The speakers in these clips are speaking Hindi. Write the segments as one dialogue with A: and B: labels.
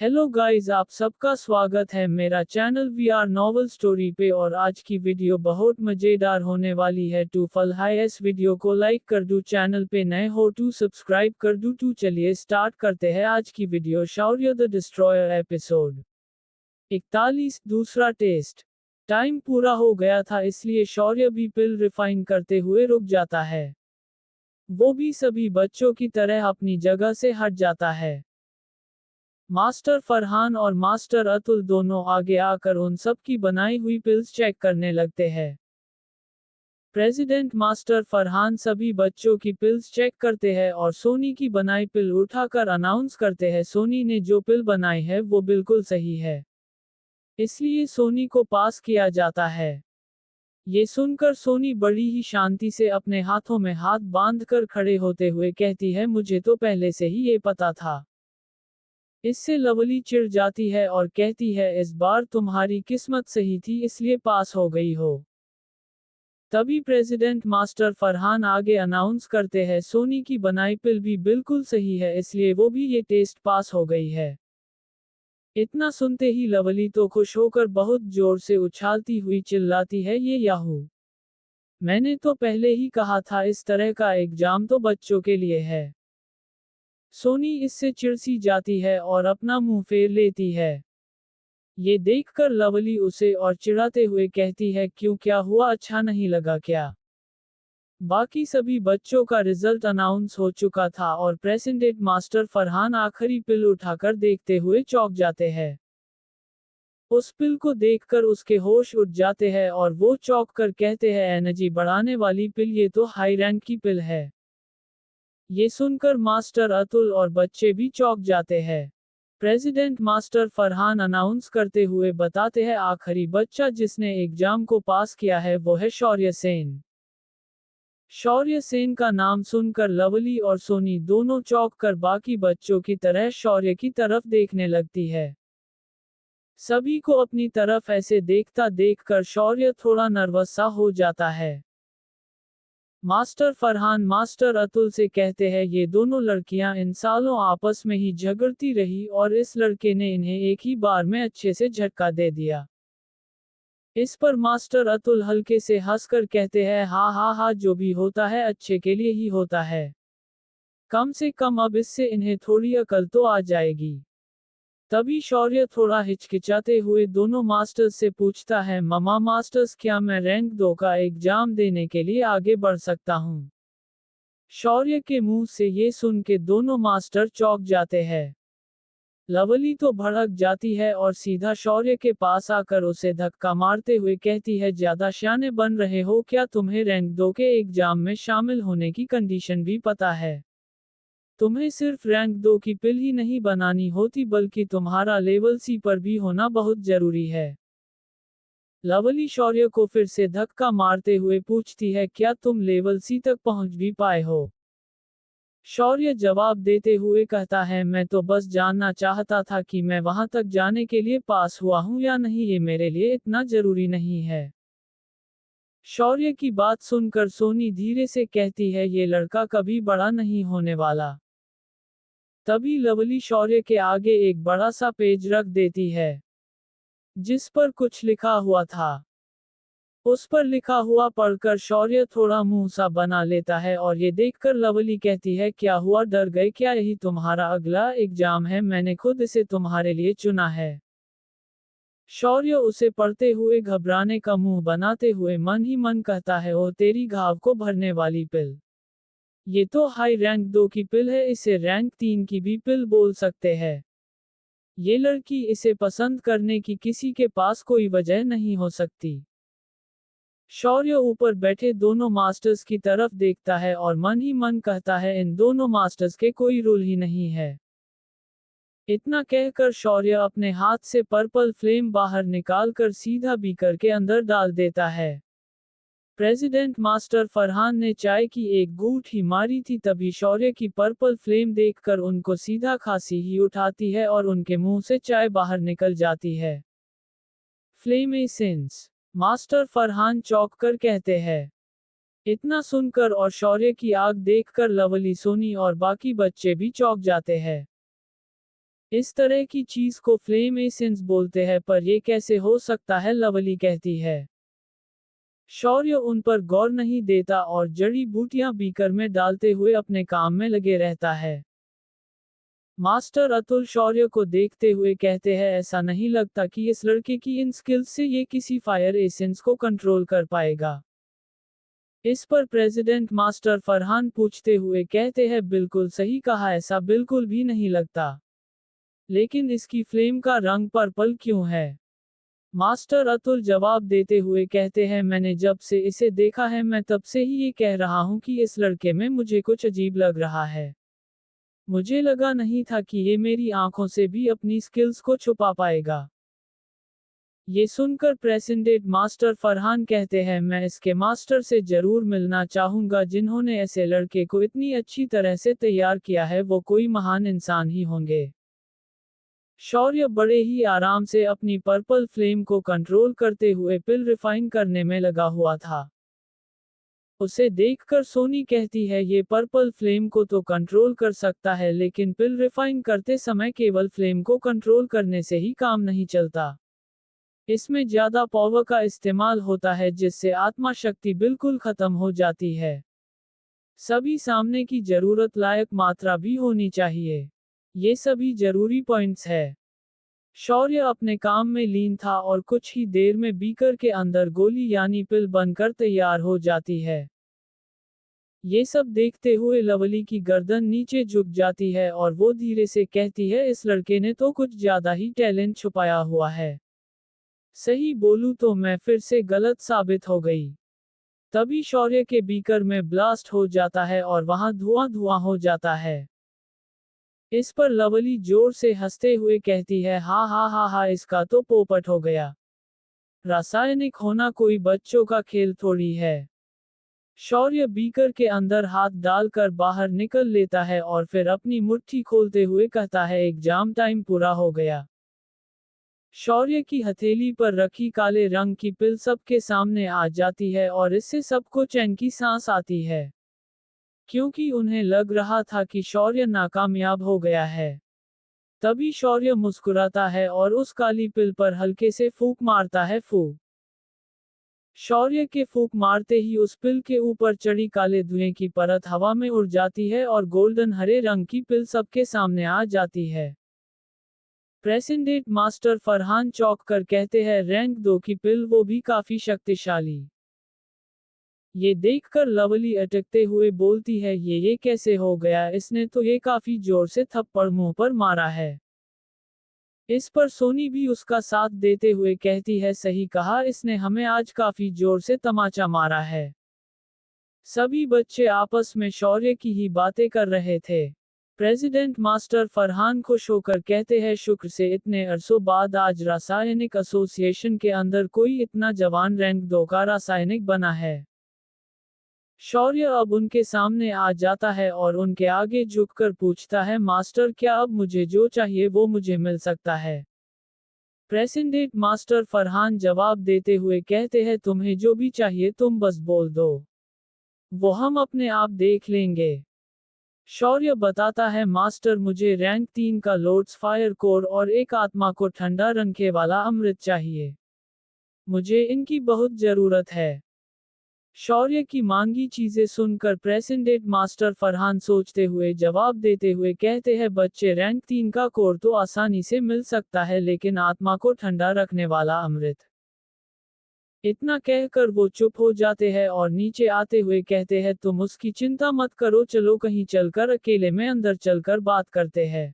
A: हेलो गाइस, आप सबका स्वागत है मेरा चैनल वीआर नॉवल स्टोरी पे। और आज की वीडियो बहुत मजेदार होने वाली है। टू फल हाई इस वीडियो को लाइक कर दू, चैनल पे नए हो टू सब्सक्राइब कर दू। टू चलिए स्टार्ट करते हैं आज की video. Shaurya the destroyer episode 41 दूसरा टेस्ट। टाइम पूरा हो गया था, इसलिए शौर्य भी पिल रिफाइन करते हुए रुक जाता है। वो भी सभी बच्चों की तरह अपनी जगह से हट जाता है। मास्टर फरहान और मास्टर अतुल दोनों आगे आकर उन सब की बनाई हुई पिल्स चेक करने लगते हैं। प्रेसिडेंट मास्टर फरहान सभी बच्चों की पिल्स चेक करते हैं और सोनी की बनाई पिल उठाकर अनाउंस करते हैं, सोनी ने जो पिल बनाई है वो बिल्कुल सही है, इसलिए सोनी को पास किया जाता है। ये सुनकर सोनी बड़ी ही शांति से अपने हाथों में हाथ बांधकर खड़े होते हुए कहती है, मुझे तो पहले से ही ये पता था। इससे लवली चिढ़ जाती है और कहती है, इस बार तुम्हारी किस्मत सही थी, इसलिए पास हो गई हो। तभी प्रेसिडेंट मास्टर फरहान आगे अनाउंस करते हैं, सोनी की बनाई पिल भी बिल्कुल सही है, इसलिए वो भी ये टेस्ट पास हो गई है। इतना सुनते ही लवली तो खुश होकर बहुत जोर से उछालती हुई चिल्लाती है, ये याहू! मैंने तो पहले ही कहा था, इस तरह का एग्जाम तो बच्चों के लिए है। सोनी इससे चिढ़ जाती है और अपना मुंह फेर लेती है। ये देखकर लवली उसे और चिढ़ाते हुए कहती है, क्यों, क्या हुआ, अच्छा नहीं लगा क्या? बाकी सभी बच्चों का रिजल्ट अनाउंस हो चुका था और प्रेसिडेंट मास्टर फरहान आखिरी पिल उठाकर देखते हुए चौंक जाते हैं। उस पिल को देखकर उसके होश उड़ जाते हैं और वो चौंक कर कहते हैं, एनर्जी बढ़ाने वाली पिल, ये तो हाई रैंक की पिल है। ये सुनकर मास्टर अतुल और बच्चे भी चौंक जाते हैं। प्रेसिडेंट मास्टर फरहान अनाउंस करते हुए बताते हैं, आखिरी बच्चा जिसने एग्जाम को पास किया है वो है शौर्य सेन। शौर्य सेन का नाम सुनकर लवली और सोनी दोनों चौंक कर बाकी बच्चों की तरह शौर्य की तरफ देखने लगती है। सभी को अपनी तरफ ऐसे देखता देखकर शौर्य थोड़ा नर्वस सा हो जाता है। मास्टर फरहान मास्टर अतुल से कहते हैं, ये दोनों लड़कियां इन सालों आपस में ही झगड़ती रही और इस लड़के ने इन्हें एक ही बार में अच्छे से झटका दे दिया। इस पर मास्टर अतुल हल्के से हंसकर कहते हैं, हाँ हाँ हाँ, जो भी होता है अच्छे के लिए ही होता है। कम से कम अब इससे इन्हें थोड़ी अकल तो आ जाएगी। तभी शौर्य थोड़ा हिचकिचाते हुए दोनों मास्टर्स से पूछता है, ममा मास्टर्स, क्या मैं रैंक 2 का एग्जाम देने के लिए आगे बढ़ सकता हूँ? शौर्य के मुंह से ये सुन के दोनों मास्टर चौंक जाते हैं। लवली तो भड़क जाती है और सीधा शौर्य के पास आकर उसे धक्का मारते हुए कहती है, ज्यादा शाने बन रहे हो क्या? तुम्हें रैंक 2 के एग्जाम में शामिल होने की कंडीशन भी पता है। तुम्हें सिर्फ रैंक 2 की पिल ही नहीं बनानी होती, बल्कि तुम्हारा लेवल सी पर भी होना बहुत जरूरी है। लवली शौर्य को फिर से धक्का मारते हुए पूछती है, क्या तुम लेवल सी तक पहुंच भी पाए हो? शौर्य जवाब देते हुए कहता है, मैं तो बस जानना चाहता था कि मैं वहां तक जाने के लिए पास हुआ हूं या नहीं, ये मेरे लिए इतना जरूरी नहीं है। शौर्य की बात सुनकर सोनी धीरे से कहती है, ये लड़का कभी बड़ा नहीं होने वाला। तभी लवली शौर्य के आगे एक बड़ा सा पेज रख देती है, जिस पर कुछ लिखा हुआ था। उस पर लिखा हुआ पढ़कर शौर्य थोड़ा मुंह सा बना लेता है और ये देखकर लवली कहती है, क्या हुआ, डर गए क्या? यही तुम्हारा अगला एग्जाम है, मैंने खुद इसे तुम्हारे लिए चुना है। शौर्य उसे पढ़ते हुए घबराने का मुंह बनाते हुए मन ही मन कहता है, ओ तेरी घाव को भरने वाली पिल! ये तो हाई रैंक 2 की पिल है, इसे रैंक 3 की भी पिल बोल सकते हैं। ये लड़की, इसे पसंद करने की किसी के पास कोई वजह नहीं हो सकती। शौर्य ऊपर बैठे दोनों मास्टर्स की तरफ देखता है और मन ही मन कहता है, इन दोनों मास्टर्स के कोई रूल ही नहीं है। इतना कहकर शौर्य अपने हाथ से पर्पल फ्लेम बाहर निकालकर सीधा बीकर के अंदर डाल देता है। प्रेसिडेंट मास्टर फरहान ने चाय की एक घूंट ही मारी थी, तभी शौर्य की पर्पल फ्लेम देखकर उनको सीधा खांसी ही उठाती है और उनके मुंह से चाय बाहर निकल जाती है। Flame essence! मास्टर फरहान चौंक कर कहते हैं। इतना सुनकर और शौर्य की आग देखकर लवली, सोनी और बाकी बच्चे भी चौंक जाते हैं। इस तरह की चीज को फ्लेम एसेंस बोलते हैं, पर ये कैसे हो सकता है, लवली कहती है। शौर्य उन पर गौर नहीं देता और जड़ी बूटियां बीकर में डालते हुए अपने काम में लगे रहता है। मास्टर अतुल शौर्य को देखते हुए कहते हैं, ऐसा नहीं लगता कि इस लड़के की इन स्किल्स से ये किसी फायर एसेंस को कंट्रोल कर पाएगा। इस पर प्रेसिडेंट मास्टर फरहान पूछते हुए कहते हैं, बिल्कुल सही कहा, ऐसा बिल्कुल भी नहीं लगता। लेकिन इसकी फ्लेम का रंग पर्पल क्यों है? मास्टर अतुल जवाब देते हुए कहते हैं, मैंने जब से इसे देखा है मैं तब से ही ये कह रहा हूं कि इस लड़के में मुझे कुछ अजीब लग रहा है। मुझे लगा नहीं था कि ये मेरी आंखों से भी अपनी स्किल्स को छुपा पाएगा। ये सुनकर प्रेसिडेंट मास्टर फरहान कहते हैं, मैं इसके मास्टर से जरूर मिलना चाहूंगा, जिन्होंने ऐसे लड़के को इतनी अच्छी तरह से तैयार किया है, वो कोई महान इंसान ही होंगे। शौर्य बड़े ही आराम से अपनी पर्पल फ्लेम को कंट्रोल करते हुए पिल रिफाइन करने में लगा हुआ था। उसे देखकर सोनी कहती है, ये पर्पल फ्लेम को तो कंट्रोल कर सकता है, लेकिन पिल रिफाइन करते समय केवल फ्लेम को कंट्रोल करने से ही काम नहीं चलता। इसमें ज्यादा पावर का इस्तेमाल होता है, जिससे आत्मा शक्ति बिल्कुल खत्म हो जाती है। सभी सामने की जरूरत लायक मात्रा भी होनी चाहिए। ये सभी जरूरी पॉइंट्स है। शौर्य अपने काम में लीन था और कुछ ही देर में बीकर के अंदर गोली यानी पिल बनकर तैयार हो जाती है। ये सब देखते हुए लवली की गर्दन नीचे झुक जाती है और वो धीरे से कहती है, इस लड़के ने तो कुछ ज्यादा ही टैलेंट छुपाया हुआ है। सही बोलूं तो मैं फिर से गलत साबित हो गई। तभी शौर्य के बीकर में ब्लास्ट हो जाता है और वहां धुआं धुआं हो जाता है। इस पर लवली जोर से हंसते हुए कहती है, हा हा हा हा, इसका तो पोपट हो गया। रासायनिक होना कोई बच्चों का खेल थोड़ी है। शौर्य बीकर के अंदर हाथ डालकर बाहर निकल लेता है और फिर अपनी मुट्ठी खोलते हुए कहता है, एग्जाम टाइम पूरा हो गया। शौर्य की हथेली पर रखी काले रंग की पिल सबके सामने आ जाती है और इससे सबको चैन की सांस आती है, क्योंकि उन्हें लग रहा था कि शौर्य नाकामयाब हो गया है। तभी शौर्य मुस्कुराता है और उस काली पिल पर हल्के से फूंक मारता है। फूंक शौर्य के फूंक मारते ही उस पिल के ऊपर चढ़ी काले धुएं की परत हवा में उड़ जाती है और गोल्डन हरे रंग की पिल सबके सामने आ जाती है। प्रेसिडेंट मास्टर फरहान चौंक कर कहते हैं, रैंक 2 की पिल, वो भी काफी शक्तिशाली। ये देखकर लवली अटकते हुए बोलती है, ये कैसे हो गया, इसने तो ये काफी जोर से थप्पड़ मुंह पर मारा है। इस पर सोनी भी उसका साथ देते हुए कहती है, सही कहा, इसने हमें आज काफी जोर से तमाचा मारा है। सभी बच्चे आपस में शौर्य की ही बातें कर रहे थे। प्रेसिडेंट मास्टर फरहान खुश होकर कहते हैं, शुक्र से इतने अरसों बाद आज रासायनिक एसोसिएशन के अंदर कोई इतना जवान रैंक 2 का रासायनिक बना है। शौर्य अब उनके सामने आ जाता है और उनके आगे झुककर पूछता है, मास्टर, क्या अब मुझे जो चाहिए वो मुझे मिल सकता है? प्रेसिडेंट मास्टर फरहान जवाब देते हुए कहते हैं, तुम्हें जो भी चाहिए तुम बस बोल दो, वो हम अपने आप देख लेंगे। शौर्य बताता है, मास्टर, मुझे रैंक 3 का लोड्स फायर कोर और एक आत्मा को ठंडा रखने वाला अमृत चाहिए। मुझे इनकी बहुत जरूरत है। शौर्य की मांगी चीजें सुनकर प्रेसिडेंट मास्टर फरहान सोचते हुए जवाब देते हुए कहते हैं, बच्चे, रैंक 3 का कोर तो आसानी से मिल सकता है, लेकिन आत्मा को ठंडा रखने वाला अमृत। इतना कहकर वो चुप हो जाते हैं और नीचे आते हुए कहते हैं, तुम उसकी चिंता मत करो, चलो कहीं चलकर अकेले में अंदर चलकर बात करते हैं।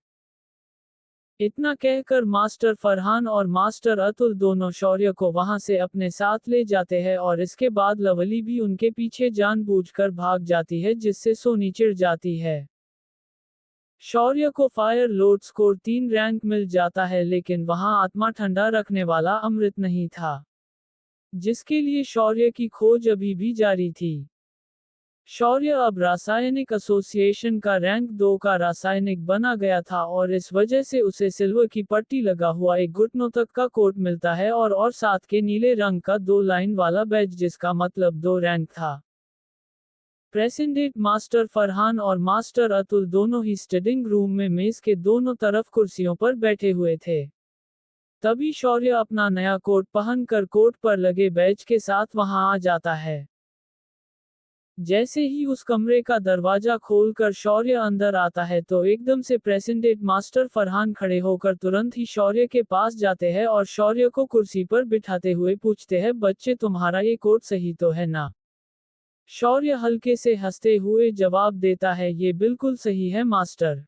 A: इतना कहकर मास्टर फरहान और मास्टर अतुल दोनों शौर्य को वहां से अपने साथ ले जाते हैं और इसके बाद लवली भी उनके पीछे जानबूझकर भाग जाती है, जिससे सोनी चिढ़ जाती है। शौर्य को फायर लोड स्कोर 3 रैंक मिल जाता है, लेकिन वहां आत्मा ठंडा रखने वाला अमृत नहीं था, जिसके लिए शौर्य की खोज अभी भी जारी थी। शौर्य अब रासायनिक एसोसिएशन का रैंक 2 का रासायनिक बना गया था और इस वजह से उसे सिल्वर की पट्टी लगा हुआ एक घुटनों तक का कोट मिलता है और साथ के नीले रंग का 2 लाइन वाला बैज, जिसका मतलब 2 रैंक था। प्रेसिडेंट मास्टर फरहान और मास्टर अतुल दोनों ही स्टडिंग रूम में मेज के दोनों तरफ कुर्सियों पर बैठे हुए थे। तभी शौर्य अपना नया कोट पहनकर कोट पर लगे बैज के साथ वहां आ जाता है। जैसे ही उस कमरे का दरवाजा खोलकर शौर्य अंदर आता है तो एकदम से प्रेसिडेंट मास्टर फरहान खड़े होकर तुरंत ही शौर्य के पास जाते हैं और शौर्य को कुर्सी पर बिठाते हुए पूछते हैं, बच्चे तुम्हारा ये कोट सही तो है ना? शौर्य हल्के से हंसते हुए जवाब देता है, ये बिल्कुल सही है मास्टर।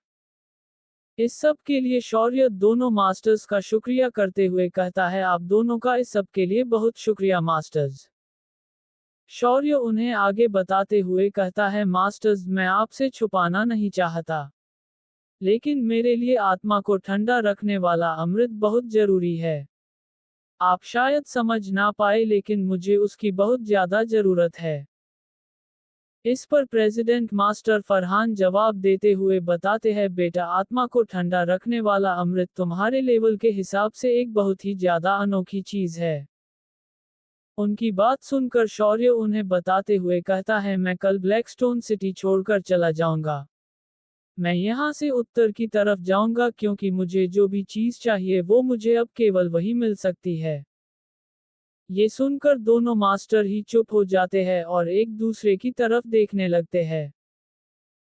A: इस सब के लिए शौर्य दोनों मास्टर्स का शुक्रिया करते हुए कहता है, आप दोनों का इस सब के लिए बहुत शुक्रिया मास्टर्स। शौर्य उन्हें आगे बताते हुए कहता है, मास्टर्स मैं आपसे छुपाना नहीं चाहता, लेकिन मेरे लिए आत्मा को ठंडा रखने वाला अमृत बहुत जरूरी है। आप शायद समझ ना पाए लेकिन मुझे उसकी बहुत ज्यादा जरूरत है। इस पर प्रेसिडेंट मास्टर फरहान जवाब देते हुए बताते हैं, बेटा आत्मा को ठंडा रखने वाला अमृत तुम्हारे लेवल के हिसाब से एक बहुत ही ज्यादा अनोखी चीज है। उनकी बात सुनकर शौर्य उन्हें बताते हुए कहता है, मैं कल ब्लैकस्टोन सिटी छोड़कर चला जाऊंगा। मैं यहाँ से उत्तर की तरफ जाऊंगा क्योंकि मुझे जो भी चीज चाहिए वो मुझे अब केवल वही मिल सकती है। ये सुनकर दोनों मास्टर ही चुप हो जाते हैं और एक दूसरे की तरफ देखने लगते हैं।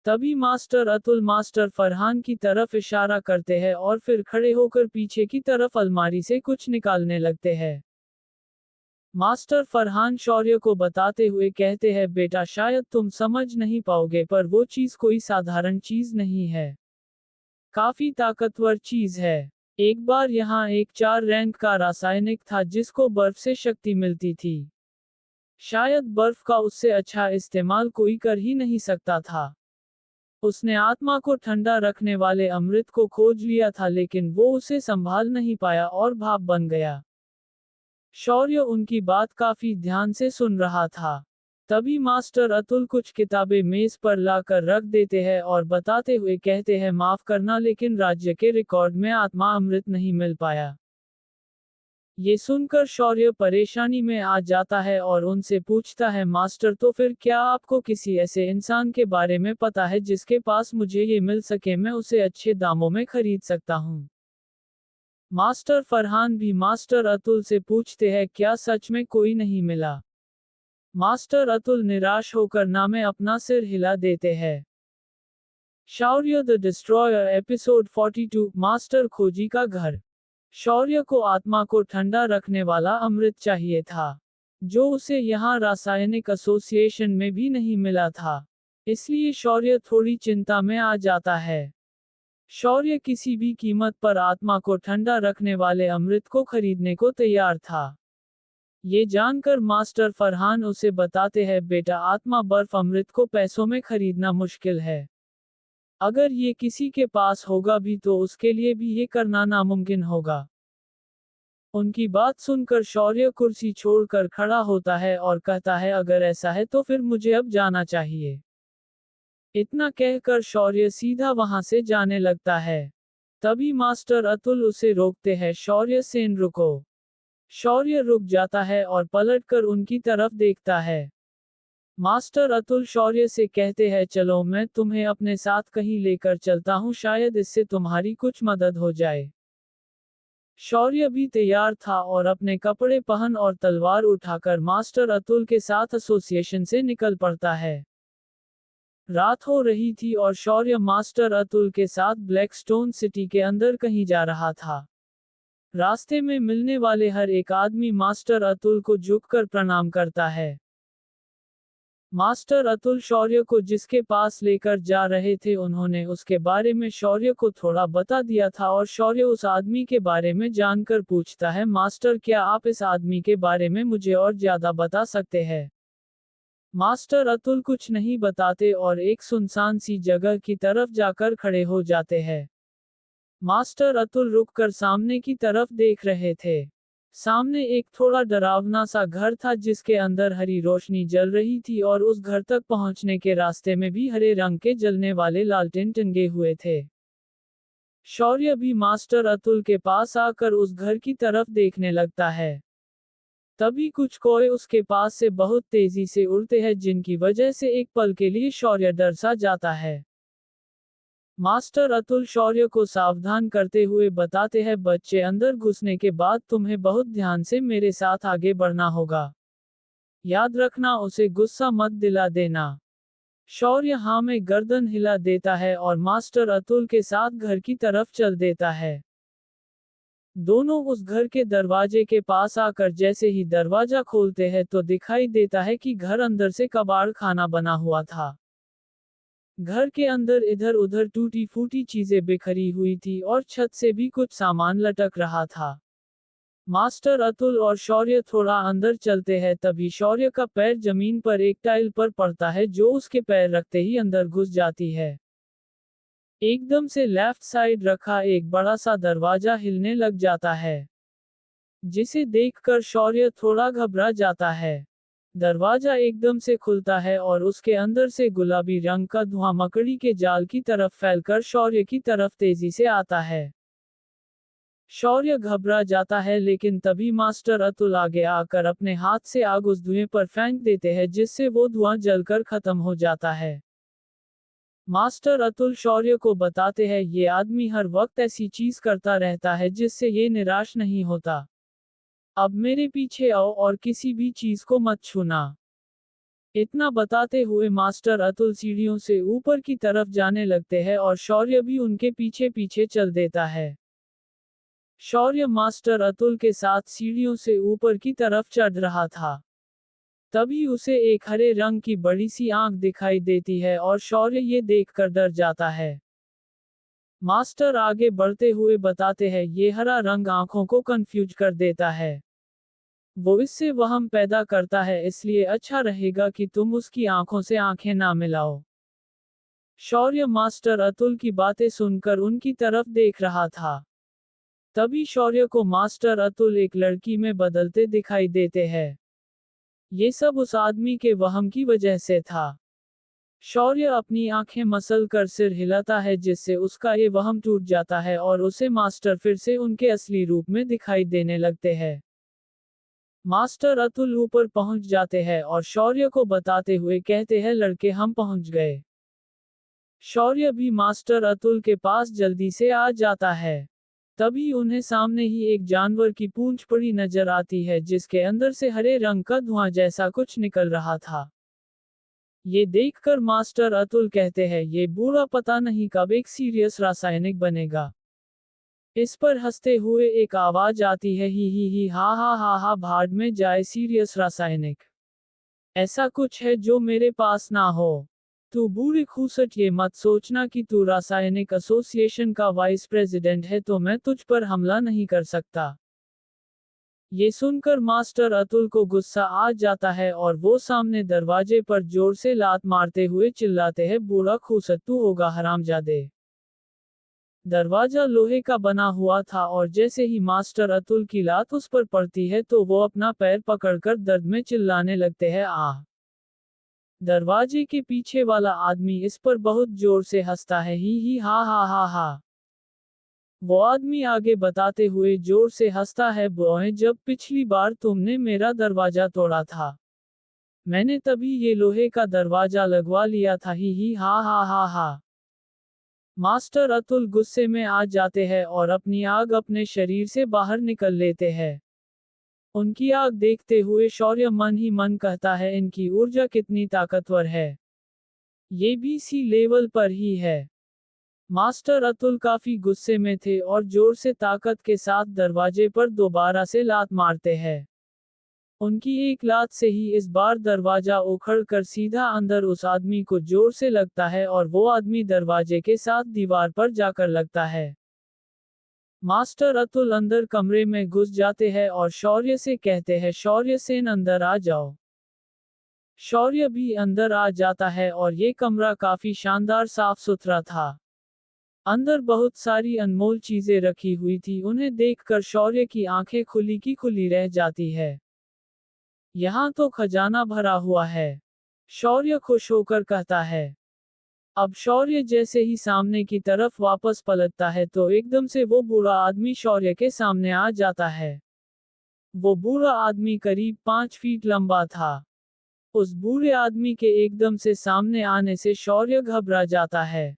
A: तभी मास्टर अतुल मास्टर फरहान की तरफ इशारा करते हैं और फिर खड़े होकर पीछे की तरफ अलमारी से कुछ निकालने लगते हैं। मास्टर फरहान शौर्य को बताते हुए कहते हैं, बेटा शायद तुम समझ नहीं पाओगे पर वो चीज कोई साधारण चीज नहीं है, काफी ताकतवर चीज है। एक बार यहाँ एक 4 रैंक का रासायनिक था जिसको बर्फ से शक्ति मिलती थी। शायद बर्फ का उससे अच्छा इस्तेमाल कोई कर ही नहीं सकता था। उसने आत्मा को ठंडा रखने वाले अमृत को खोज लिया था लेकिन वो उसे संभाल नहीं पाया और भाप बन गया। शौर्य उनकी बात काफी ध्यान से सुन रहा था। तभी मास्टर अतुल कुछ किताबें मेज पर लाकर रख देते हैं और बताते हुए कहते हैं, माफ करना लेकिन राज्य के रिकॉर्ड में आत्मा अमृत नहीं मिल पाया। ये सुनकर शौर्य परेशानी में आ जाता है और उनसे पूछता है, मास्टर तो फिर क्या आपको किसी ऐसे इंसान के बारे में पता है जिसके पास मुझे ये मिल सके, मैं उसे अच्छे दामों में खरीद सकता हूँ। मास्टर फरहान भी मास्टर अतुल से पूछते हैं, क्या सच में कोई नहीं मिला? मास्टर अतुल निराश होकर ना में अपना सिर हिला देते हैं। शौर्य द डिस्ट्रॉयर एपिसोड 42 मास्टर खोजी का घर। शौर्य को आत्मा को ठंडा रखने वाला अमृत चाहिए था, जो उसे यहाँ रासायनिक एसोसिएशन में भी नहीं मिला था। इसलिए शौर्य थोड़ी चिंता में आ जाता है। शौर्य किसी भी कीमत पर आत्मा को ठंडा रखने वाले अमृत को खरीदने को तैयार था। ये जानकर मास्टर फरहान उसे बताते हैं, बेटा आत्मा बर्फ अमृत को पैसों में खरीदना मुश्किल है। अगर ये किसी के पास होगा भी तो उसके लिए भी ये करना नामुमकिन होगा। उनकी बात सुनकर शौर्य कुर्सी छोड़कर खड़ा होता है और कहता है, अगर ऐसा है तो फिर मुझे अब जाना चाहिए। इतना कहकर शौर्य सीधा वहां से जाने लगता है। तभी मास्टर अतुल उसे रोकते हैं, शौर्य सेन रुको। शौर्य रुक जाता है और पलटकर उनकी तरफ देखता है। मास्टर अतुल शौर्य से कहते हैं, चलो मैं तुम्हें अपने साथ कहीं लेकर चलता हूँ, शायद इससे तुम्हारी कुछ मदद हो जाए। शौर्य भी तैयार था और अपने कपड़े पहन और तलवार उठाकर मास्टर अतुल के साथ एसोसिएशन से निकल पड़ता है। रात हो रही थी और शौर्य मास्टर अतुल के साथ ब्लैकस्टोन सिटी के अंदर कहीं जा रहा था। रास्ते में मिलने वाले हर एक आदमी मास्टर अतुल को झुककर प्रणाम करता है। मास्टर अतुल शौर्य को जिसके पास लेकर जा रहे थे उन्होंने उसके बारे में शौर्य को थोड़ा बता दिया था और शौर्य उस आदमी के बारे में जानकर पूछता है, मास्टर क्या आप इस आदमी के बारे में मुझे और ज्यादा बता सकते हैं? मास्टर अतुल कुछ नहीं बताते और एक सुनसान सी जगह की तरफ जाकर खड़े हो जाते हैं। मास्टर अतुल रुककर सामने की तरफ देख रहे थे। सामने एक थोड़ा डरावना सा घर था जिसके अंदर हरी रोशनी जल रही थी और उस घर तक पहुंचने के रास्ते में भी हरे रंग के जलने वाले लालटेन टंगे हुए थे। शौर्य भी मास्टर अतुल के पास आकर उस घर की तरफ देखने लगता है। तभी कुछ कौवे उसके पास से बहुत तेजी से उड़ते हैं जिनकी वजह से एक पल के लिए शौर्य डर सा जाता है। मास्टर अतुल शौर्य को सावधान करते हुए बताते हैं, बच्चे अंदर घुसने के बाद तुम्हें बहुत ध्यान से मेरे साथ आगे बढ़ना होगा। याद रखना, उसे गुस्सा मत दिला देना। शौर्य हाँ में गर्दन हिला देता है और मास्टर अतुल के साथ घर की तरफ चल देता है। दोनों उस घर के दरवाजे के पास आकर जैसे ही दरवाजा खोलते हैं तो दिखाई देता है कि घर अंदर से कबाड़ खाना बना हुआ था। घर के अंदर इधर उधर टूटी फूटी चीजें बिखरी हुई थी और छत से भी कुछ सामान लटक रहा था। मास्टर अतुल और शौर्य थोड़ा अंदर चलते हैं, तभी शौर्य का पैर जमीन पर एक टाइल पर पड़ता है जो उसके पैर रखते ही अंदर घुस जाती है। एकदम से लेफ्ट साइड रखा एक बड़ा सा दरवाजा हिलने लग जाता है, जिसे देखकर शौर्य थोड़ा घबरा जाता है। दरवाजा एकदम से खुलता है और उसके अंदर से गुलाबी रंग का धुआं मकड़ी के जाल की तरफ फैलकर शौर्य की तरफ तेजी से आता है। शौर्य घबरा जाता है, लेकिन तभी मास्टर अतुल आगे आकर अपने हाथ से आग उस धुएं पर फेंक देते हैं जिससे वो धुआं जलकर खत्म हो जाता है। मास्टर अतुल शौर्य को बताते हैं, ये आदमी हर वक्त ऐसी चीज करता रहता है जिससे ये निराश नहीं होता। अब मेरे पीछे आओ और किसी भी चीज को मत छूना। इतना बताते हुए मास्टर अतुल सीढ़ियों से ऊपर की तरफ जाने लगते हैं और शौर्य भी उनके पीछे पीछे चल देता है। शौर्य मास्टर अतुल के साथ सीढ़ियों से ऊपर की तरफ चढ़ रहा था। तभी उसे एक हरे रंग की बड़ी सी आंख दिखाई देती है और शौर्य ये देखकर डर जाता है। मास्टर आगे बढ़ते हुए बताते हैं, ये हरा रंग आंखों को कंफ्यूज कर देता है। वो इससे वहम पैदा करता है, इसलिए अच्छा रहेगा कि तुम उसकी आंखों से आंखें ना मिलाओ। शौर्य मास्टर अतुल की बातें सुनकर उनकी तरफ देख रहा था। तभी शौर्य को मास्टर अतुल एक लड़की में बदलते दिखाई देते हैं। ये सब उस आदमी के वहम की वजह से था। शौर्य अपनी आंखें मसल कर सिर हिलाता है जिससे उसका ये वहम टूट जाता है और उसे मास्टर फिर से उनके असली रूप में दिखाई देने लगते हैं। मास्टर अतुल ऊपर पहुंच जाते हैं और शौर्य को बताते हुए कहते हैं, लड़के हम पहुंच गए। शौर्य भी मास्टर अतुल के पास जल्दी से आ जाता है। तभी उन्हें सामने ही एक जानवर की पूंछ पड़ी नजर आती है जिसके अंदर से हरे रंग का धुआं जैसा कुछ निकल रहा था। ये देखकर मास्टर अतुल कहते हैं, ये बूढ़ा पता नहीं कब एक सीरियस रासायनिक बनेगा। इस पर हंसते हुए एक आवाज आती है, ही हा हा हा हा, भाड़ में जाए सीरियस रासायनिक। ऐसा कुछ है जो मेरे पास ना हो। तू बूढ़ी खूसट, ये मत सोचना कि तू रासायनिक एसोसिएशन का वाइस प्रेसिडेंट है तो मैं तुझ पर हमला नहीं कर सकता। ये सुनकर मास्टर अतुल को गुस्सा आ जाता है और वो सामने दरवाजे पर जोर से लात मारते हुए चिल्लाते हैं, बूढ़ा खूसट तू होगा हरामजादे। दरवाजा लोहे का बना हुआ था और जैसे ही मास्टर अतुल की लात उस पर पड़ती है तो वो अपना पैर पकड़कर दर्द में चिल्लाने लगते हैं, आह। दरवाजे के पीछे वाला आदमी इस पर बहुत जोर से हंसता है, ही हा हा हा हा। वो आदमी आगे बताते हुए जोर से हंसता है, बॉय जब पिछली बार तुमने मेरा दरवाजा तोड़ा था, मैंने तभी ये लोहे का दरवाजा लगवा लिया था, ही हा हा हा हा। मास्टर अतुल गुस्से में आ जाते हैं और अपनी आग अपने शरीर से बाहर निकल लेते हैं। उनकी आग देखते हुए शौर्य मन ही मन कहता है, इनकी ऊर्जा कितनी ताकतवर है। ये भी सी लेवल पर ही है। मास्टर अतुल काफी गुस्से में थे और जोर से ताकत के साथ दरवाजे पर दोबारा से लात मारते हैं। उनकी एक लात से ही इस बार दरवाजा उखड़कर सीधा अंदर उस आदमी को जोर से लगता है और वो आदमी दरवाजे के साथ दीवार पर जाकर लगता है। मास्टर अतुल अंदर कमरे में घुस जाते हैं और शौर्य से कहते हैं, शौर्य सेन अंदर आ जाओ। शौर्य भी अंदर आ जाता है और ये कमरा काफी शानदार साफ सुथरा था। अंदर बहुत सारी अनमोल चीजें रखी हुई थी, उन्हें देखकर शौर्य की आंखें खुली की खुली रह जाती है। यहाँ तो खजाना भरा हुआ है। शौर्य खुश होकर कहता है। अब शौर्य जैसे ही सामने की तरफ वापस पलटता है तो एकदम से वो बूढ़ा आदमी शौर्य के सामने आ जाता है। वो बूढ़ा आदमी करीब 5 फीट लंबा था। उस बूढ़े आदमी के एकदम से सामने आने से शौर्य घबरा जाता है।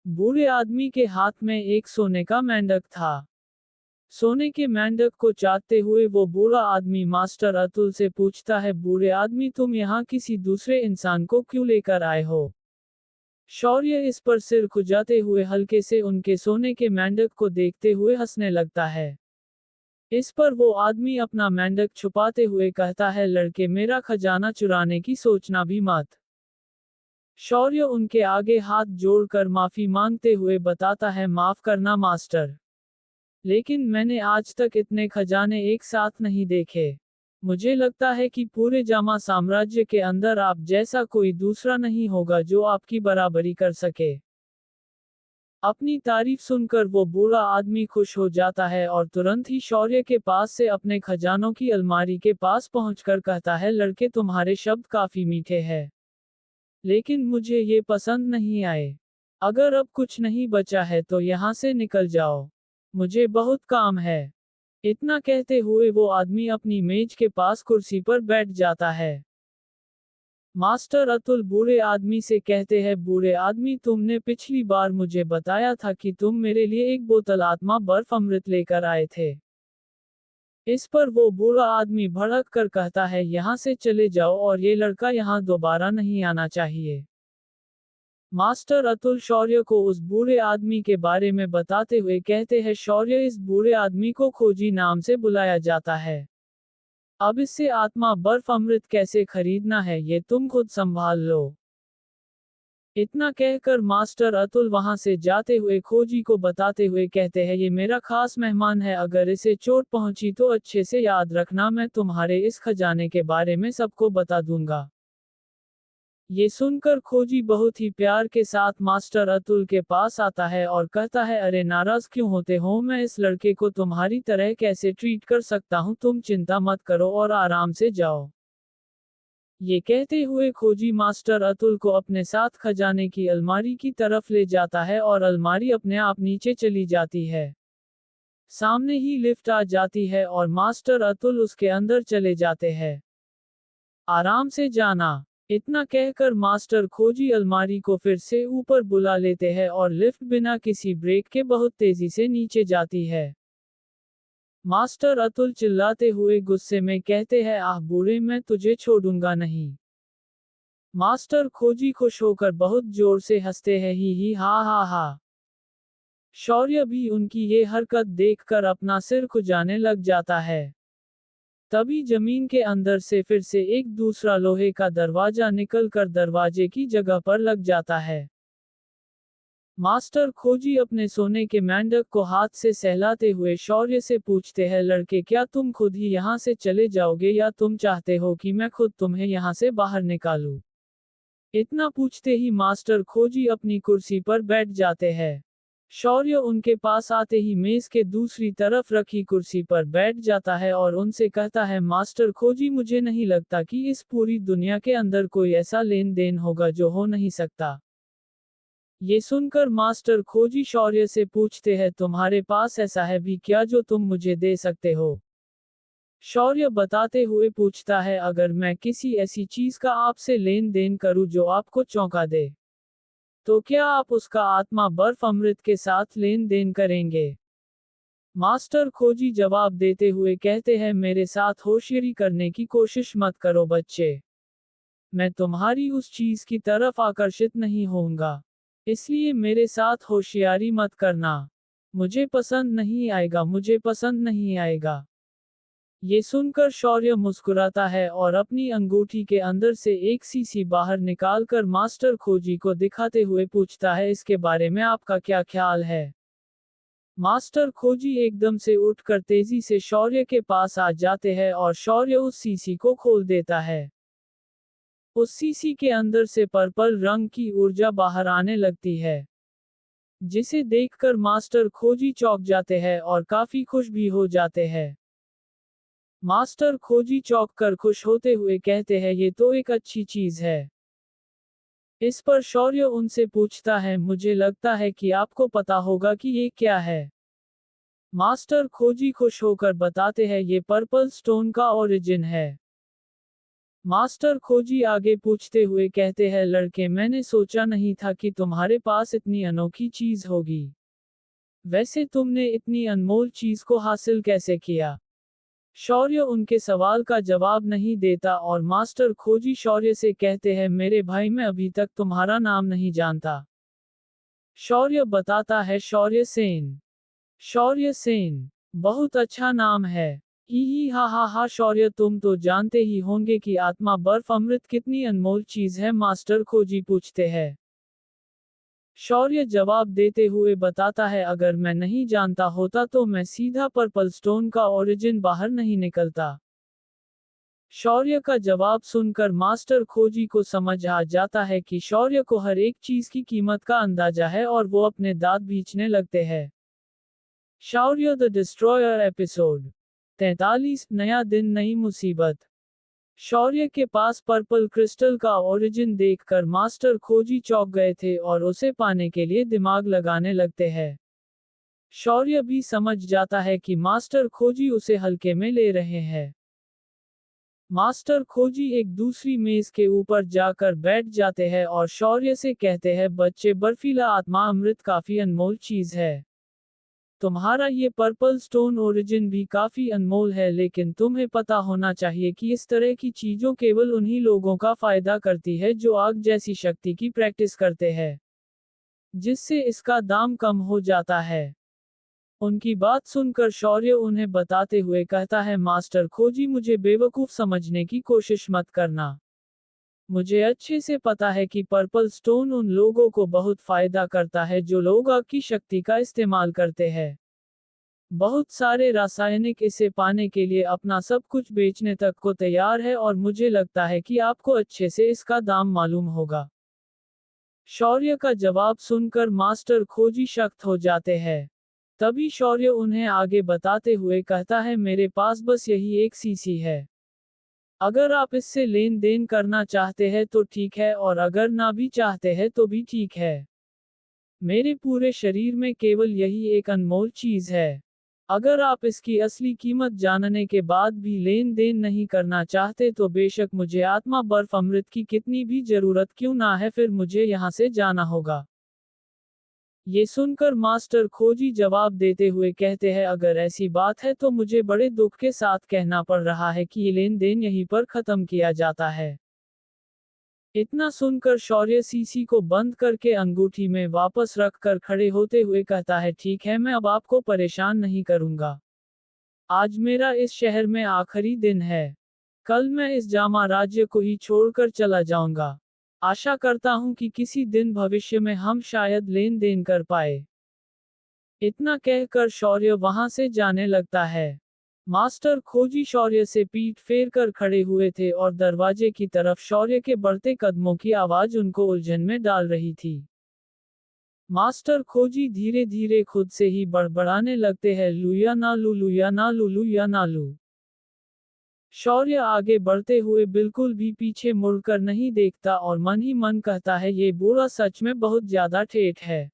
A: बूढ़े आदमी के हाथ में एक सोने का मेंढक था। सोने के मेंढक को चाटते हुए वो बूढ़ा आदमी मास्टर अतुल से पूछता है, बूढ़े आदमी तुम यहाँ किसी दूसरे इंसान को क्यों लेकर आए हो? शौर्य इस पर सिर खुजाते हुए हल्के से उनके सोने के मेंढक को देखते हुए हंसने लगता है। इस पर वो आदमी अपना मेंढक छुपाते हुए कहता है, लड़के मेरा खजाना चुराने की सोचना भी मत। शौर्य उनके आगे हाथ जोड़कर माफी मांगते हुए बताता है, माफ करना मास्टर, लेकिन मैंने आज तक इतने खजाने एक साथ नहीं देखे। मुझे लगता है कि पूरे जामा साम्राज्य के अंदर आप जैसा कोई दूसरा नहीं होगा जो आपकी बराबरी कर सके। अपनी तारीफ सुनकर वो बूढ़ा आदमी खुश हो जाता है और तुरंत ही शौर्य के पास से अपने खजानों की अलमारी के पास पहुंचकर कहता है, लड़के तुम्हारे शब्द काफी मीठे हैं, लेकिन मुझे ये पसंद नहीं आए। अगर अब कुछ नहीं बचा है तो यहाँ से निकल जाओ, मुझे बहुत काम है। इतना कहते हुए वो आदमी अपनी मेज के पास कुर्सी पर बैठ जाता है। मास्टर अतुल बूढ़े आदमी से कहते हैं, बूढ़े आदमी तुमने पिछली बार मुझे बताया था कि तुम मेरे लिए एक बोतल आत्मा बर्फ अमृत लेकर आए थे। इस पर वो बूढ़ा आदमी भड़क कर कहता है, यहाँ से चले जाओ और ये लड़का यहाँ दोबारा नहीं आना चाहिए। मास्टर अतुल शौर्य को उस बूढ़े आदमी के बारे में बताते हुए कहते हैं, शौर्य इस बूढ़े आदमी को खोजी नाम से बुलाया जाता है। अब इससे आत्मा बर्फ अमृत कैसे खरीदना है ये तुम खुद संभाल लो। इतना कहकर मास्टर अतुल वहां से जाते हुए खोजी को बताते हुए कहते हैं, ये मेरा खास मेहमान है, अगर इसे चोट पहुंची तो अच्छे से याद रखना, मैं तुम्हारे इस खजाने के बारे में सबको बता दूंगा। ये सुनकर खोजी बहुत ही प्यार के साथ मास्टर अतुल के पास आता है और कहता है, अरे नाराज क्यों होते हो, मैं इस लड़के को तुम्हारी तरह कैसे ट्रीट कर सकता हूँ, तुम चिंता मत करो और आराम से जाओ। ये कहते हुए खोजी मास्टर अतुल को अपने साथ खजाने की अलमारी की तरफ ले जाता है और अलमारी अपने आप नीचे चली जाती है। सामने ही लिफ्ट आ जाती है और मास्टर अतुल उसके अंदर चले जाते हैं। आराम से जाना। इतना कहकर मास्टर खोजी अलमारी को फिर से ऊपर बुला लेते हैं और लिफ्ट बिना किसी ब्रेक के बहुत तेजी से नीचे जाती है। मास्टर अतुल चिल्लाते हुए गुस्से में कहते हैं, आह बूढ़े मैं तुझे छोड़ूंगा नहीं। मास्टर खोजी खुश होकर बहुत जोर से हंसते हैं, ही हा हा हा। शौर्य भी उनकी ये हरकत देखकर अपना सिर खुजाने लग जाता है। तभी जमीन के अंदर से फिर से एक दूसरा लोहे का दरवाजा निकलकर दरवाजे की जगह पर लग जाता है। मास्टर खोजी अपने सोने के मेंढक को हाथ से सहलाते हुए शौर्य से पूछते हैं, लड़के क्या तुम खुद ही यहाँ से चले जाओगे या तुम चाहते हो कि मैं खुद तुम्हें यहाँ से बाहर निकालूं? इतना पूछते ही मास्टर खोजी अपनी कुर्सी पर बैठ जाते हैं। शौर्य उनके पास आते ही मेज के दूसरी तरफ रखी कुर्सी पर बैठ जाता है और उनसे कहता है, मास्टर खोजी मुझे नहीं लगता कि इस पूरी दुनिया के अंदर कोई ऐसा लेन देन होगा जो हो नहीं सकता। ये सुनकर मास्टर खोजी शौर्य से पूछते हैं, तुम्हारे पास ऐसा है भी क्या जो तुम मुझे दे सकते हो? शौर्य बताते हुए पूछता है, अगर मैं किसी ऐसी चीज का आपसे लेन देन करूं जो आपको चौंका दे, तो क्या आप उसका आत्मा बर्फ अमृत के साथ लेन देन करेंगे? मास्टर खोजी जवाब देते हुए कहते हैं, मेरे साथ होशियारी करने की कोशिश मत करो बच्चे। मैं तुम्हारी उस चीज की तरफ आकर्षित नहीं होऊंगा, इसलिए मेरे साथ होशियारी मत करना। मुझे पसंद नहीं आएगा, मुझे पसंद नहीं आएगा। ये सुनकर शौर्य मुस्कुराता है और अपनी अंगूठी के अंदर से एक सीसी बाहर निकालकर मास्टर खोजी को दिखाते हुए पूछता है, इसके बारे में आपका क्या ख्याल है? मास्टर खोजी एकदम से उठकर तेजी से शौर्य के पास आ जाते हैं और शौर्य उस सीसी को खोल देता है। उस सीसी के अंदर से पर्पल रंग की ऊर्जा बाहर आने लगती है, जिसे देखकर मास्टर खोजी चौंक जाते हैं और काफी खुश भी हो जाते हैं। मास्टर खोजी चौंक कर खुश होते हुए कहते हैं, ये तो एक अच्छी चीज है। इस पर शौर्य उनसे पूछता है, मुझे लगता है कि आपको पता होगा कि ये क्या है। मास्टर खोजी खुश होकर बताते हैं ये पर्पल स्टोन का ओरिजिन है। मास्टर खोजी आगे पूछते हुए कहते हैं लड़के मैंने सोचा नहीं था कि तुम्हारे पास इतनी अनोखी चीज होगी। वैसे तुमने इतनी अनमोल चीज को हासिल कैसे किया? शौर्य उनके सवाल का जवाब नहीं देता और मास्टर खोजी शौर्य से कहते हैं मेरे भाई मैं अभी तक तुम्हारा नाम नहीं जानता। शौर्य बताता है शौर्य सेन। शौर्य सेन बहुत अच्छा नाम है। ही हा शौर्य तुम तो जानते ही होंगे कि आत्मा बर्फ अमृत कितनी अनमोल चीज है, मास्टर खोजी पूछते हैं। शौर्य जवाब देते हुए बताता है अगर मैं नहीं जानता होता तो मैं सीधा पर्पल स्टोन का ओरिजिन बाहर नहीं निकलता। शौर्य का जवाब सुनकर मास्टर खोजी को समझ आ जाता है कि शौर्य को हर एक चीज की कीमत का अंदाजा है और वो अपने दांत भींचने लगते हैं। शौर्य द डिस्ट्रॉयर एपिसोड 43 नया दिन नई मुसीबत। शौर्य के पास पर्पल क्रिस्टल का ओरिजिन देखकर मास्टर खोजी चौंक गए थे और उसे पाने के लिए दिमाग लगाने लगते हैं। शौर्य भी समझ जाता है कि मास्टर खोजी उसे हल्के में ले रहे हैं। मास्टर खोजी एक दूसरी मेज के ऊपर जाकर बैठ जाते हैं और शौर्य से कहते हैं बच्चे बर्फीला आत्मा अमृत काफी अनमोल चीज है। तुम्हारा ये पर्पल स्टोन ओरिजिन भी काफी अनमोल है, लेकिन तुम्हें पता होना चाहिए कि इस तरह की चीजों केवल उन्हीं लोगों का फायदा करती है जो आग जैसी शक्ति की प्रैक्टिस करते हैं, जिससे इसका दाम कम हो जाता है। उनकी बात सुनकर शौर्य उन्हें बताते हुए कहता है मास्टर खोजी मुझे बेवकूफ समझने की कोशिश मत करना। मुझे अच्छे से पता है कि पर्पल स्टोन उन लोगों को बहुत फायदा करता है जो लोग आग की शक्ति का इस्तेमाल करते हैं। बहुत सारे रासायनिक इसे पाने के लिए अपना सब कुछ बेचने तक को तैयार है और मुझे लगता है कि आपको अच्छे से इसका दाम मालूम होगा। शौर्य का जवाब सुनकर मास्टर खोजी शक्त हो जाते हैं। तभी शौर्य उन्हें आगे बताते हुए कहता है मेरे पास बस यही एक सीसी है। अगर आप इससे लेन देन करना चाहते हैं तो ठीक है और अगर ना भी चाहते हैं तो भी ठीक है। मेरे पूरे शरीर में केवल यही एक अनमोल चीज है। अगर आप इसकी असली कीमत जानने के बाद भी लेन देन नहीं करना चाहते तो बेशक मुझे आत्मा बर्फ अमृत की कितनी भी जरूरत क्यों ना है, फिर मुझे यहाँ से जाना होगा। ये सुनकर मास्टर खोजी जवाब देते हुए कहते हैं अगर ऐसी बात है तो मुझे बड़े दुख के साथ कहना पड़ रहा है कि ये लेन देन यहीं पर खत्म किया जाता है। इतना सुनकर शौर्य सीसी को बंद करके अंगूठी में वापस रखकर खड़े होते हुए कहता है ठीक है मैं अब आपको परेशान नहीं करूंगा। आज मेरा इस शहर में आखिरी दिन है। कल मैं इस जामा राज्य को ही छोड़कर चला जाऊंगा। आशा करता हूं कि किसी दिन भविष्य में हम शायद लेन देन कर पाए। इतना कहकर शौर्य वहां से जाने लगता है। मास्टर खोजी शौर्य से पीठ फेर कर खड़े हुए थे और दरवाजे की तरफ शौर्य के बढ़ते कदमों की आवाज उनको उलझन में डाल रही थी। मास्टर खोजी धीरे धीरे खुद से ही बड़बड़ाने लगते हैं लुया ना लू लुया ना लू लुया ना लू। शौर्य आगे बढ़ते हुए बिल्कुल भी पीछे मुड़कर नहीं देखता और मन ही मन कहता है ये बूढ़ा सच में बहुत ज्यादा ठेठ है।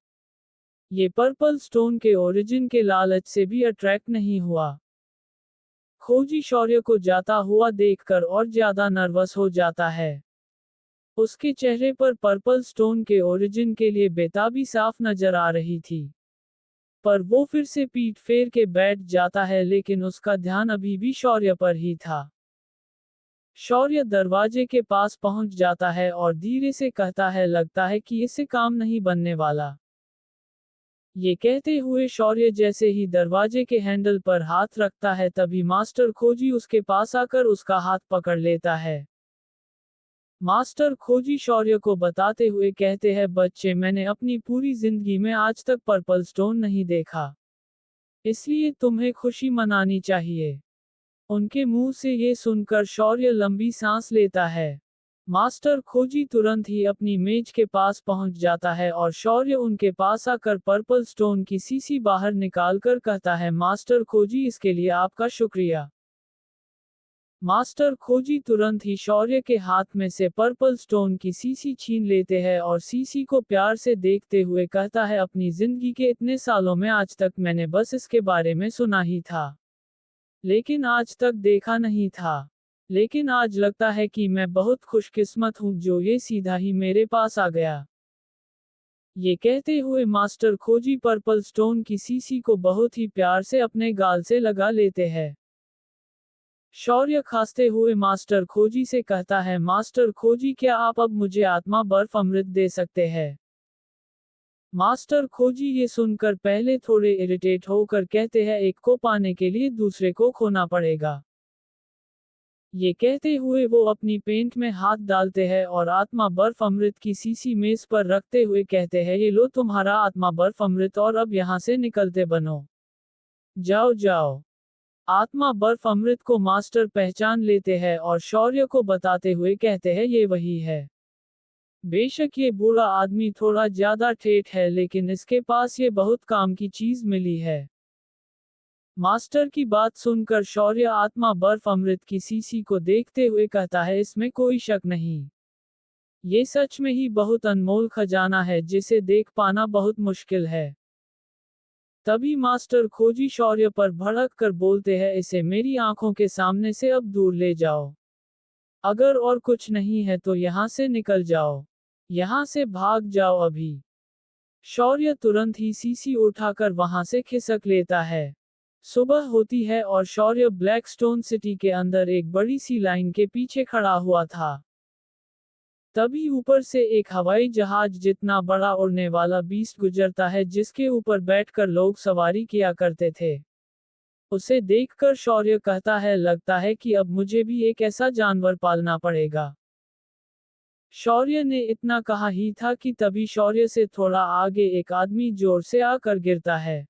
A: ये पर्पल स्टोन के ओरिजिन के लालच से भी अट्रैक्ट नहीं हुआ। खोजी शौर्य को जाता हुआ देखकर और ज्यादा नर्वस हो जाता है। उसके चेहरे पर पर्पल स्टोन के ओरिजिन के लिए बेताबी साफ नजर आ रही थी। पर वो फिर से पीठ फेर के बैठ जाता है, लेकिन उसका ध्यान अभी भी शौर्य पर ही था। शौर्य दरवाजे के पास पहुंच जाता है और धीरे से कहता है लगता है कि इससे काम नहीं बनने वाला। ये कहते हुए शौर्य जैसे ही दरवाजे के हैंडल पर हाथ रखता है तभी मास्टर खोजी उसके पास आकर उसका हाथ पकड़ लेता है। मास्टर खोजी शौर्य को बताते हुए कहते हैं बच्चे मैंने अपनी पूरी जिंदगी में आज तक पर्पल स्टोन नहीं देखा, इसलिए तुम्हें खुशी मनानी चाहिए। उनके मुंह से ये सुनकर शौर्य लंबी सांस लेता है। मास्टर खोजी तुरंत ही अपनी मेज के पास पहुंच जाता है और शौर्य उनके पास आकर पर्पल स्टोन की सीसी बाहर निकालकर कहता है मास्टर खोजी इसके लिए आपका शुक्रिया। मास्टर खोजी तुरंत ही शौर्य के हाथ में से पर्पल स्टोन की सीसी छीन लेते हैं और सीसी को प्यार से देखते हुए कहता है, अपनी जिंदगी के इतने सालों में आज तक मैंने बस इसके बारे में सुना ही था, लेकिन आज तक देखा नहीं था। लेकिन आज लगता है कि मैं बहुत खुशकिस्मत हूँ जो ये सीधा ही मेरे पास आ गया। ये कहते हुए मास्टर खोजी पर्पल स्टोन की सीसी को बहुत ही प्यार से अपने गाल से लगा लेते हैं। शौर्य खांसते हुए मास्टर खोजी से कहता है, मास्टर खोजी क्या आप अब मुझे आत्मा बर्फ अमृत दे सकते हैं? मास्टर खोजी ये सुनकर पहले थोड़े इरिटेट होकर कहते हैं, एक को पाने के लिए दूसरे को खोना पड़ेगा। ये कहते हुए वो अपनी पेंट में हाथ डालते हैं और आत्मा बर्फ अमृत की सीसी मेज पर रखते हुए कहते हैं, ये लो तुम्हारा आत्मा बर्फ अमृत और अब यहाँ से निकलते बनो। जाओ जाओ। आत्मा बर्फ अमृत को मास्टर पहचान लेते हैं और शौर्य को बताते हुए कहते हैं, ये वही है। बेशक ये बूढ़ा आदमी थोड़ा ज्यादा ठेठ है, लेकिन इसके पास ये बहुत काम की चीज मिली है। मास्टर की बात सुनकर शौर्य आत्मा बर्फ अमृत की सीसी को देखते हुए कहता है, इसमें कोई शक नहीं, ये सच में ही बहुत अनमोल खजाना है जिसे देख पाना बहुत मुश्किल है। तभी मास्टर खोजी शौर्य पर भड़क कर बोलते हैं, इसे मेरी आंखों के सामने से अब दूर ले जाओ। अगर और कुछ नहीं है तो यहाँ से निकल जाओ। यहाँ से भाग जाओ अभी। शौर्य तुरंत ही सीसी उठाकर वहां से खिसक लेता है। सुबह होती है और शौर्य ब्लैकस्टोन सिटी के अंदर एक बड़ी सी लाइन के पीछे खड़ा हुआ था। तभी ऊपर से एक हवाई जहाज जितना बड़ा उड़ने वाला बीस्ट गुजरता है जिसके ऊपर बैठकर लोग सवारी किया करते थे। उसे देखकर शौर्य कहता है, लगता है कि अब मुझे भी एक ऐसा जानवर पालना पड़ेगा। शौर्य ने इतना कहा ही था कि तभी शौर्य से थोड़ा आगे एक आदमी जोर से आकर गिरता है।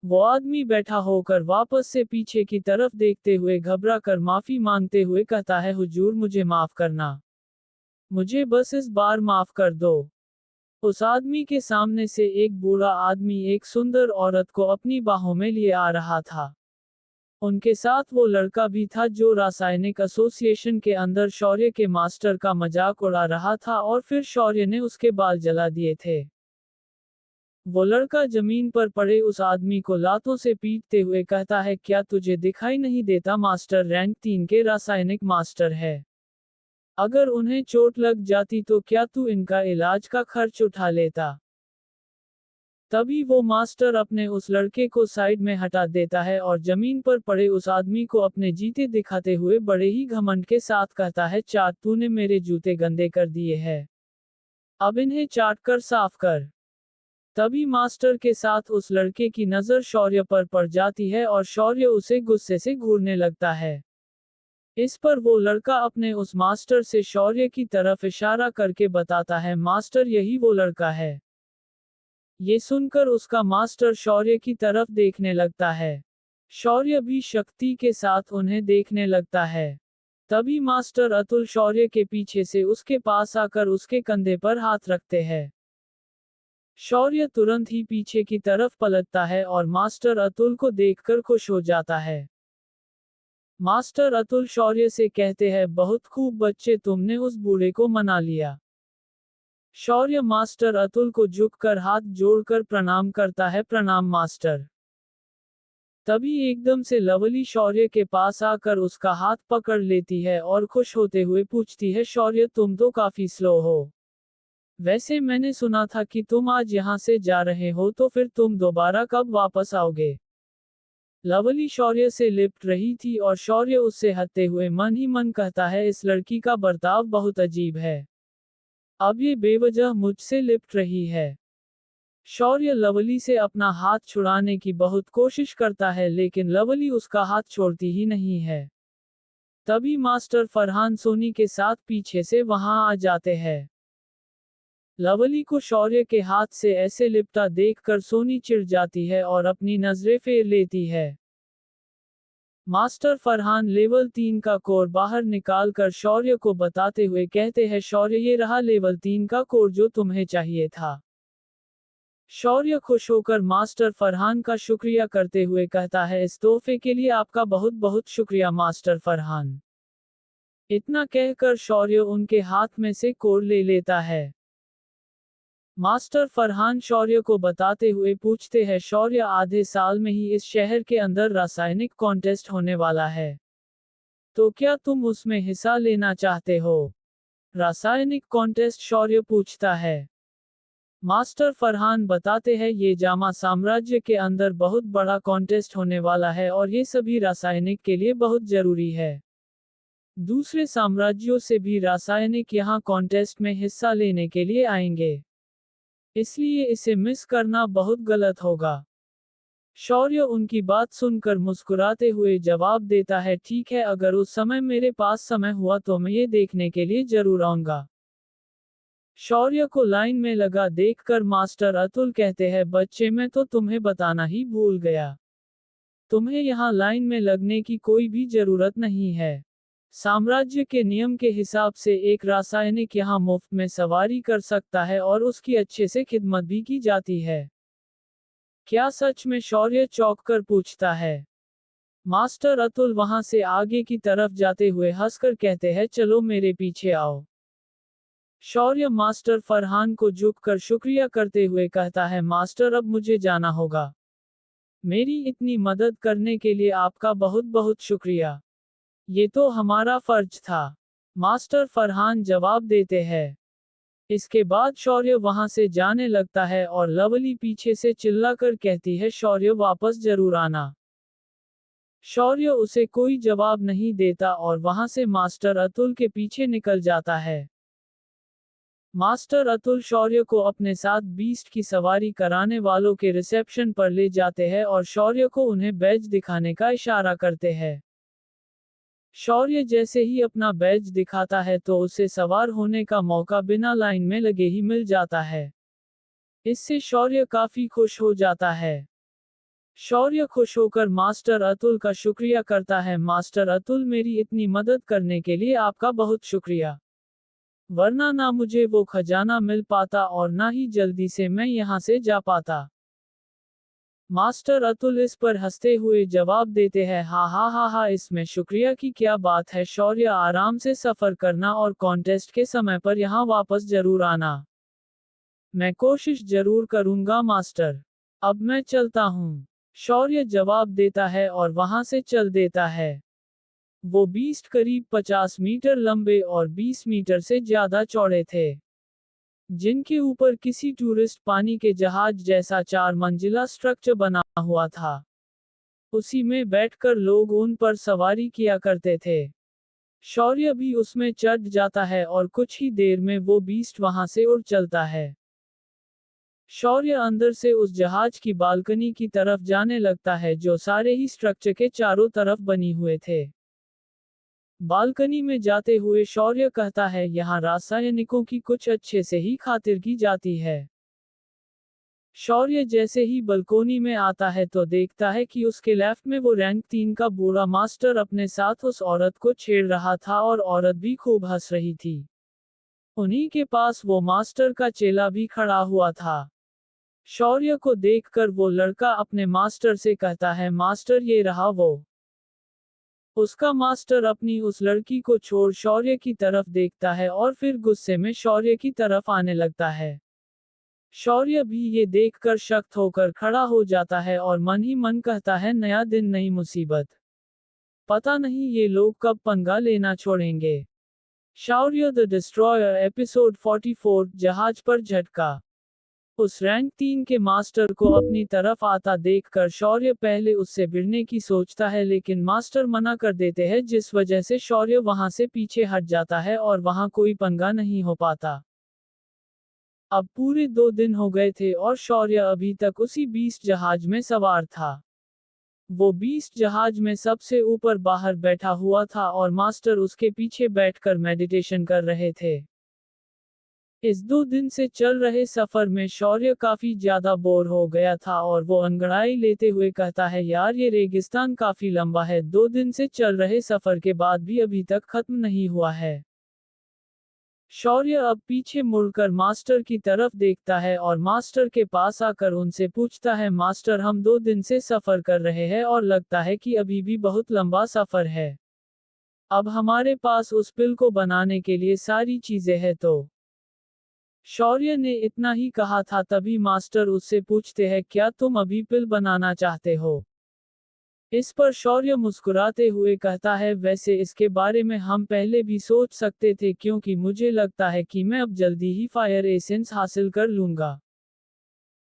A: वो आदमी बैठा होकर वापस से पीछे की तरफ देखते हुए घबरा कर माफी मांगते हुए कहता है, हुजूर मुझे माफ करना, मुझे बस इस बार माफ कर दो। उस आदमी के सामने से एक बूढ़ा आदमी एक सुंदर औरत को अपनी बाहों में लिए आ रहा था। उनके साथ वो लड़का भी था जो रासायनिक एसोसिएशन के अंदर शौर्य के मास्टर का मजाक उड़ा रहा था और फिर शौर्य ने उसके बाल जला दिए थे। वो लड़का जमीन पर पड़े उस आदमी को लातों से पीटते हुए कहता है, क्या तुझे दिखाई नहीं देता मास्टर रैंक 3 के रासायनिक मास्टर है? अगर उन्हें चोट लग जाती तो क्या तू इनका इलाज का खर्च उठा लेता? तभी वो मास्टर अपने उस लड़के को साइड में हटा देता है और जमीन पर पड़े उस आदमी को अपने जूते दिखाते हुए बड़े ही घमंड के साथ कहता है, चाट तूने मेरे जूते गंदे कर दिए हैं, अब इन्हें चाट कर साफ कर। तभी मास्टर के साथ उस लड़के की नजर शौर्य पर पड़ जाती है और शौर्य उसे गुस्से से घूरने लगता है। इस पर वो लड़का अपने उस मास्टर से शौर्य की तरफ इशारा करके बताता है, मास्टर यही वो लड़का है। ये सुनकर उसका मास्टर शौर्य की तरफ देखने लगता है। शौर्य भी शक्ति के साथ उन्हें देखने लगता है। तभी मास्टर अतुल शौर्य के पीछे से उसके पास आकर उसके कंधे पर हाथ रखते हैं। शौर्य तुरंत ही पीछे की तरफ पलटता है और मास्टर अतुल को देखकर खुश हो जाता है। मास्टर अतुल शौर्य से कहते हैं, बहुत खूब बच्चे, तुमने उस बूढ़े को मना लिया। शौर्य मास्टर अतुल को झुककर हाथ जोड़कर प्रणाम करता है, प्रणाम मास्टर। तभी एकदम से लवली शौर्य के पास आकर उसका हाथ पकड़ लेती है और खुश होते हुए पूछती है, शौर्य तुम तो काफी स्लो हो। वैसे मैंने सुना था कि तुम आज यहाँ से जा रहे हो, तो फिर तुम दोबारा कब वापस आओगे? लवली शौर्य से लिपट रही थी और शौर्य उससे हंसते हुए मन ही मन कहता है, इस लड़की का बर्ताव बहुत अजीब है। अब ये बेवजह मुझसे लिपट रही है। शौर्य लवली से अपना हाथ छुड़ाने की बहुत कोशिश करता है, लेकिन लवली उसका हाथ छोड़ती ही नहीं है। तभी मास्टर फरहान सोनी के साथ पीछे से वहां आ जाते हैं। लवली को शौर्य के हाथ से ऐसे लिपटा देखकर सोनी चिढ़ जाती है और अपनी नजरें फेर लेती है। मास्टर फरहान लेवल 3 का कोर बाहर निकाल कर शौर्य को बताते हुए कहते हैं, शौर्य ये रहा लेवल 3 का कोर जो तुम्हें चाहिए था। शौर्य खुश होकर मास्टर फरहान का शुक्रिया करते हुए कहता है, इस तोहफे के लिए आपका बहुत बहुत शुक्रिया मास्टर फरहान। इतना कहकर शौर्य उनके हाथ में से कोर ले लेता है। मास्टर फरहान शौर्य को बताते हुए पूछते हैं, शौर्य आधे साल में ही इस शहर के अंदर रासायनिक कॉन्टेस्ट होने वाला है, तो क्या तुम उसमें हिस्सा लेना चाहते हो? रासायनिक कॉन्टेस्ट शौर्य पूछता है। मास्टर फरहान बताते हैं, ये जामा साम्राज्य के अंदर बहुत बड़ा कॉन्टेस्ट होने वाला है और ये सभी रासायनिक के लिए बहुत जरूरी है। दूसरे साम्राज्यों से भी रासायनिक यहाँ कॉन्टेस्ट में हिस्सा लेने के लिए आएंगे, इसलिए इसे मिस करना बहुत गलत होगा। शौर्य उनकी बात सुनकर मुस्कुराते हुए जवाब देता है, ठीक है, अगर उस समय मेरे पास समय हुआ तो मैं ये देखने के लिए जरूर आऊंगा। शौर्य को लाइन में लगा देखकर मास्टर अतुल कहते हैं, बच्चे मैं तो तुम्हें बताना ही भूल गया। तुम्हें यहाँ लाइन में लगने की कोई भी जरूरत नहीं है। साम्राज्य के नियम के हिसाब से एक रासायनिक यहाँ मुफ्त में सवारी कर सकता है और उसकी अच्छे से खिदमत भी की जाती है। क्या सच में? शौर्य चौंक कर पूछता है। मास्टर अतुल वहां से आगे की तरफ जाते हुए हंसकर कहते हैं, चलो मेरे पीछे आओ। शौर्य मास्टर फरहान को झुककर शुक्रिया करते हुए कहता है, मास्टर अब मुझे जाना होगा। मेरी इतनी मदद करने के लिए आपका बहुत बहुत शुक्रिया। ये तो हमारा फर्ज था, मास्टर फरहान जवाब देते हैं। इसके बाद शौर्य वहां से जाने लगता है और लवली पीछे से चिल्लाकर कहती है, शौर्य वापस जरूर आना। शौर्य उसे कोई जवाब नहीं देता और वहां से मास्टर अतुल के पीछे निकल जाता है। मास्टर अतुल शौर्य को अपने साथ बीस्ट की सवारी कराने वालों के रिसेप्शन पर ले जाते हैं और शौर्य को उन्हें बैज दिखाने का इशारा करते हैं। शौर्य जैसे ही अपना बैज दिखाता है तो उसे सवार होने का मौका बिना लाइन में लगे ही मिल जाता है। इससे शौर्य काफी खुश हो जाता है। शौर्य खुश होकर मास्टर अतुल का शुक्रिया करता है, मास्टर अतुल मेरी इतनी मदद करने के लिए आपका बहुत शुक्रिया, वरना ना मुझे वो खजाना मिल पाता और ना ही जल्दी से मैं यहाँ से जा पाता। मास्टर अतुल इस पर हंसते हुए जवाब देते हैं, हा हा हा हा, इसमें शुक्रिया की क्या बात है। शौर्य आराम से सफर करना और कॉन्टेस्ट के समय पर यहाँ वापस जरूर आना। मैं कोशिश जरूर करूंगा मास्टर। अब मैं चलता हूँ, शौर्य जवाब देता है और वहां से चल देता है। वो बीस्ट करीब 50 मीटर लंबे और 20 मीटर से ज्यादा चौड़े थे, जिनके ऊपर किसी टूरिस्ट पानी के जहाज जैसा 4 मंजिला स्ट्रक्चर बना हुआ था। उसी में बैठकर लोग उन पर सवारी किया करते थे। शौर्य भी उसमें चढ़ जाता है और कुछ ही देर में वो बीस्ट वहां से उड़ चलता है। शौर्य अंदर से उस जहाज की बालकनी की तरफ जाने लगता है जो सारे ही स्ट्रक्चर के चारों तरफ बनी हुए थे। बालकनी में जाते हुए शौर्य कहता है, यहाँ रासायनिकों की कुछ अच्छे से ही खातिर की जाती है। शौर्य जैसे ही बालकोनी में आता है तो देखता है कि उसके लेफ्ट में वो रैंक 3 का बूढ़ा मास्टर अपने साथ उस औरत को छेड़ रहा था और औरत भी खूब हंस रही थी। उन्हीं के पास वो मास्टर का चेला भी खड़ा हुआ था। शौर्य को देखकर वो लड़का अपने मास्टर से कहता है, मास्टर ये रहा वो। उसका मास्टर अपनी उस लड़की को छोड़ शौर्य की तरफ देखता है और फिर गुस्से में शौर्य की तरफ आने लगता है। शौर्य भी ये देखकर शक्त होकर खड़ा हो जाता है और मन ही मन कहता है, नया दिन नई मुसीबत। पता नहीं ये लोग कब पंगा लेना छोड़ेंगे। शौर्य द डिस्ट्रॉयर एपिसोड 44 जहाज पर झटका। उस रैंक 3 के मास्टर को अपनी तरफ आता देखकर शौर्य पहले उससे भिड़ने की सोचता है, लेकिन मास्टर मना कर देते हैं, जिस वजह से शौर्य वहां से पीछे हट जाता है और वहां कोई पंगा नहीं हो पाता। अब पूरे 2 दिन हो गए थे और शौर्य अभी तक उसी बीस्ट जहाज में सवार था। वो बीस्ट जहाज में सबसे ऊपर बाहर बैठा हुआ था और मास्टर उसके पीछे बैठकर मेडिटेशन कर रहे थे। इस 2 दिन से चल रहे सफर में शौर्य काफी ज्यादा बोर हो गया था और वो अंगड़ाई लेते हुए कहता है, यार ये रेगिस्तान काफी लंबा है, 2 दिन से चल रहे सफर के बाद भी अभी तक खत्म नहीं हुआ है। शौर्य अब पीछे मुड़कर मास्टर की तरफ देखता है और मास्टर के पास आकर उनसे पूछता है, मास्टर हम 2 दिन से सफर कर रहे हैं और लगता है कि अभी भी बहुत लंबा सफर है। अब हमारे पास उस पिल को बनाने के लिए सारी चीजें हैं तो। शौर्य ने इतना ही कहा था तभी मास्टर उससे पूछते हैं, क्या तुम अभी पिल बनाना चाहते हो? इस पर शौर्य मुस्कुराते हुए कहता है, वैसे इसके बारे में हम पहले भी सोच सकते थे क्योंकि मुझे लगता है कि मैं अब जल्दी ही फायर एसेंस हासिल कर लूंगा।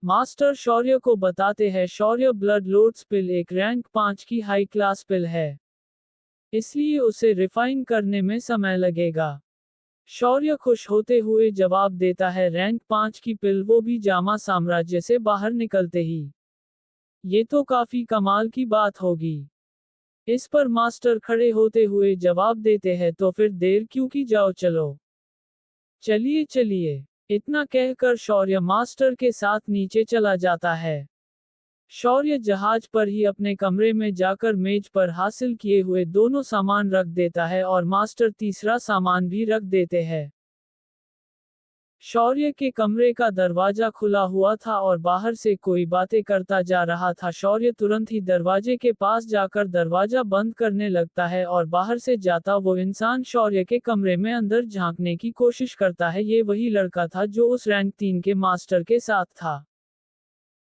A: मास्टर शौर्य को बताते हैं, शौर्य ब्लड लोड्स पिल एक रैंक 5 की हाई क्लास पिल है, इसलिए उसे रिफाइन करने में समय लगेगा। शौर्य खुश होते हुए जवाब देता है, रैंक 5 की पिल, वो भी जामा साम्राज्य से बाहर निकलते ही। ये तो काफी कमाल की बात होगी। इस पर मास्टर खड़े होते हुए जवाब देते हैं, तो फिर देर क्यों की, जाओ चलो। चलिए चलिए। इतना कहकर शौर्य मास्टर के साथ नीचे चला जाता है। शौर्य जहाज पर ही अपने कमरे में जाकर मेज पर हासिल किए हुए दोनों सामान रख देता है और मास्टर तीसरा सामान भी रख देते हैं। शौर्य के कमरे का दरवाजा खुला हुआ था और बाहर से कोई बातें करता जा रहा था। शौर्य तुरंत ही दरवाजे के पास जाकर दरवाजा बंद करने लगता है और बाहर से जाता वो इंसान शौर्य के कमरे में अंदर झांकने की कोशिश करता है। ये वही लड़का था जो उस रैंक 3 के मास्टर के साथ था।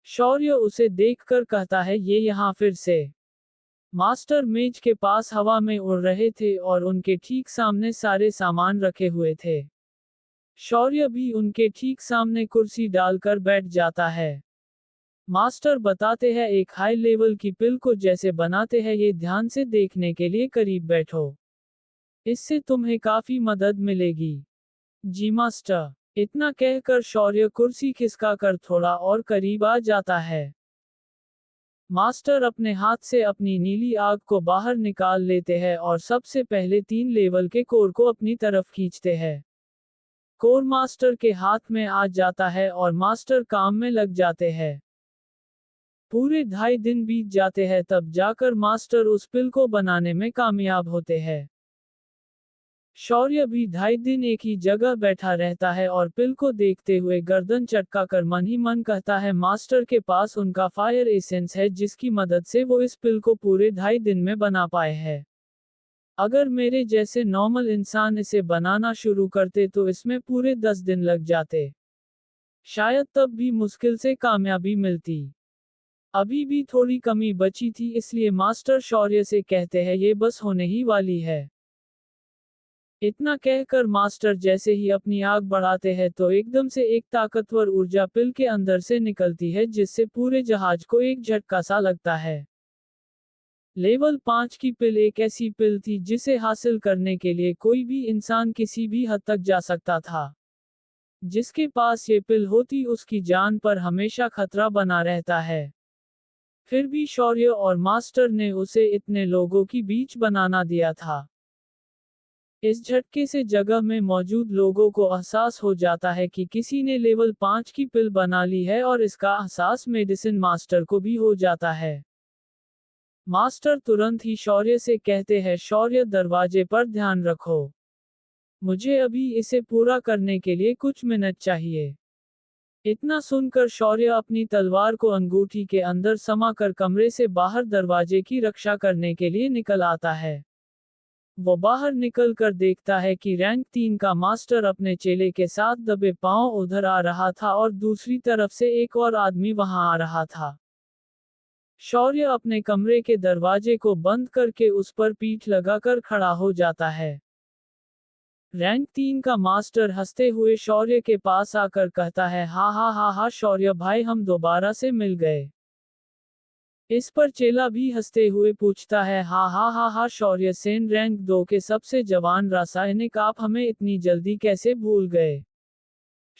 A: शौर्य उसे देखकर कहता है, ये यहाँ फिर से। मास्टर मेज के पास हवा में उड़ रहे थे और उनके ठीक सामने सारे सामान रखे हुए थे। शौर्य भी उनके ठीक सामने कुर्सी डालकर बैठ जाता है। मास्टर बताते हैं, एक हाई लेवल की पिल को जैसे बनाते हैं ये ध्यान से देखने के लिए करीब बैठो, इससे तुम्हें काफी मदद मिलेगी। जी मास्टर। इतना कहकर शौर्य कुर्सी खिसकाकर थोड़ा और करीब आ जाता है। मास्टर अपने हाथ से अपनी नीली आग को बाहर निकाल लेते हैं और सबसे पहले 3 लेवल के कोर को अपनी तरफ खींचते हैं। कोर मास्टर के हाथ में आ जाता है और मास्टर काम में लग जाते हैं। पूरे 2.5 दिन बीत जाते हैं तब जाकर मास्टर उस पिल को बनाने में कामयाब होते हैं। शौर्य भी 2.5 दिन एक ही जगह बैठा रहता है और पिल को देखते हुए गर्दन चटकाकर मन ही मन कहता है, मास्टर के पास उनका फायर एसेंस है जिसकी मदद से वो इस पिल को पूरे 2.5 दिन में बना पाए हैं। अगर मेरे जैसे नॉर्मल इंसान इसे बनाना शुरू करते तो इसमें पूरे 10 दिन लग जाते। शायद तब भी मुश्किल से कामयाबी मिलती। अभी भी थोड़ी कमी बची थी, इसलिए मास्टर शौर्य से कहते हैं, ये बस होने ही वाली है। इतना कहकर मास्टर जैसे ही अपनी आग बढ़ाते हैं तो एकदम से एक ताकतवर ऊर्जा पिल के अंदर से निकलती है जिससे पूरे जहाज को एक झटका सा लगता है। लेवल 5 की पिल एक ऐसी पिल थी जिसे हासिल करने के लिए कोई भी इंसान किसी भी हद तक जा सकता था। जिसके पास ये पिल होती उसकी जान पर हमेशा खतरा बना रहता है। फिर भी शौर्य और मास्टर ने उसे इतने लोगों की बीच बनाना दिया था। इस झटके से जगह में मौजूद लोगों को एहसास हो जाता है कि किसी ने लेवल 5 की पिल बना ली है और इसका एहसास मेडिसिन मास्टर को भी हो जाता है। मास्टर तुरंत ही शौर्य से कहते हैं, शौर्य दरवाजे पर ध्यान रखो। मुझे अभी इसे पूरा करने के लिए कुछ मिनट चाहिए। इतना सुनकर शौर्य अपनी तलवार को अंगूठी के अंदर समाकर कमरे से बाहर दरवाजे की रक्षा करने के लिए निकल आता है। वो बाहर निकल कर देखता है कि रैंक 3 का मास्टर अपने चेले के साथ दबे पांव उधर आ रहा था और दूसरी तरफ से एक और आदमी वहां आ रहा था। शौर्य अपने कमरे के दरवाजे को बंद करके उस पर पीठ लगाकर खड़ा हो जाता है। रैंक 3 का मास्टर हंसते हुए शौर्य के पास आकर कहता है, हा हा हा हा शौर्य भाई, हम दोबारा से मिल गए। इस पर चेला भी हंसते हुए पूछता है, हा हा हा हा शौर्य सेन, रैंक 2 के सबसे जवान रासायनिक, आप हमें इतनी जल्दी कैसे भूल गए?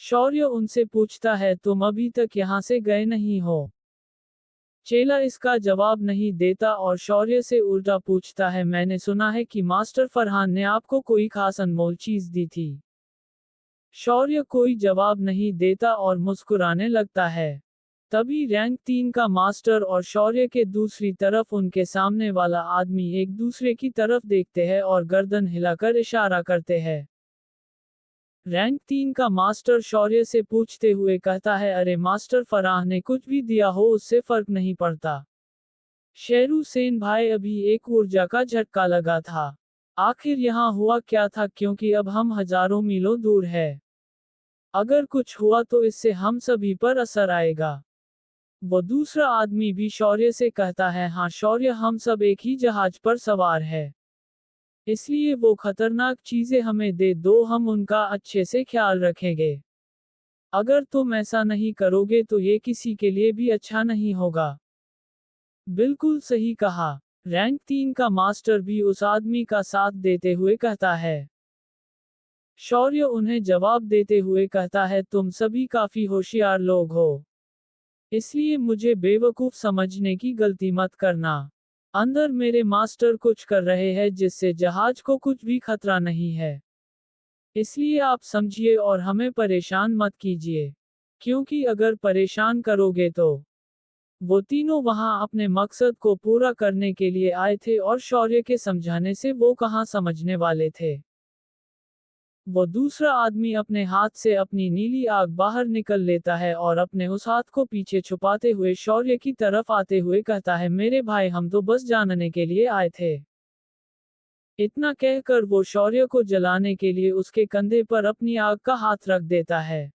A: शौर्य उनसे पूछता है, तुम अभी तक यहाँ से गए नहीं हो? चेला इसका जवाब नहीं देता और शौर्य से उल्टा पूछता है, मैंने सुना है कि मास्टर फरहान ने आपको कोई खास अनमोल चीज दी थी। शौर्य कोई जवाब नहीं देता और मुस्कुराने लगता है। तभी रैंक 3 का मास्टर और शौर्य के दूसरी तरफ उनके सामने वाला आदमी एक दूसरे की तरफ देखते हैं और गर्दन हिलाकर इशारा करते हैं। रैंक 3 का मास्टर शौर्य से पूछते हुए कहता है, अरे मास्टर फराह ने कुछ भी दिया हो उससे फर्क नहीं पड़ता। शेरू सेन भाई, अभी एक ऊर्जा का झटका लगा था। आखिर यहाँ हुआ क्या था, क्योंकि अब हम हजारों मीलों दूर है। अगर कुछ हुआ तो इससे हम सभी पर असर आएगा। वो दूसरा आदमी भी शौर्य से कहता है, हाँ शौर्य, हम सब एक ही जहाज पर सवार है। इसलिए वो खतरनाक चीजें हमें दे दो, हम उनका अच्छे से ख्याल रखेंगे। अगर तुम ऐसा नहीं करोगे तो ये किसी के लिए भी अच्छा नहीं होगा। बिल्कुल सही कहा। रैंक 3 का मास्टर भी उस आदमी का साथ देते हुए कहता है। शौर्य उन्हें जवाब देते हुए कहता है, तुम सभी काफी होशियार लोग हो। इसलिए मुझे बेवकूफ समझने की गलती मत करना। अंदर मेरे मास्टर कुछ कर रहे हैं जिससे जहाज को कुछ भी खतरा नहीं है। इसलिए आप समझिए और हमें परेशान मत कीजिए। क्योंकि अगर परेशान करोगे तो। वो तीनों वहां अपने मकसद को पूरा करने के लिए आए थे और शौर्य के समझाने से वो कहां समझने वाले थे। वो दूसरा आदमी अपने हाथ से अपनी नीली आग बाहर निकल लेता है और अपने उस हाथ को पीछे छुपाते हुए शौर्य की तरफ आते हुए कहता है, मेरे भाई, हम तो बस जानने के लिए आए थे। इतना कहकर वो शौर्य को जलाने के लिए उसके कंधे पर अपनी आग का हाथ रख देता है।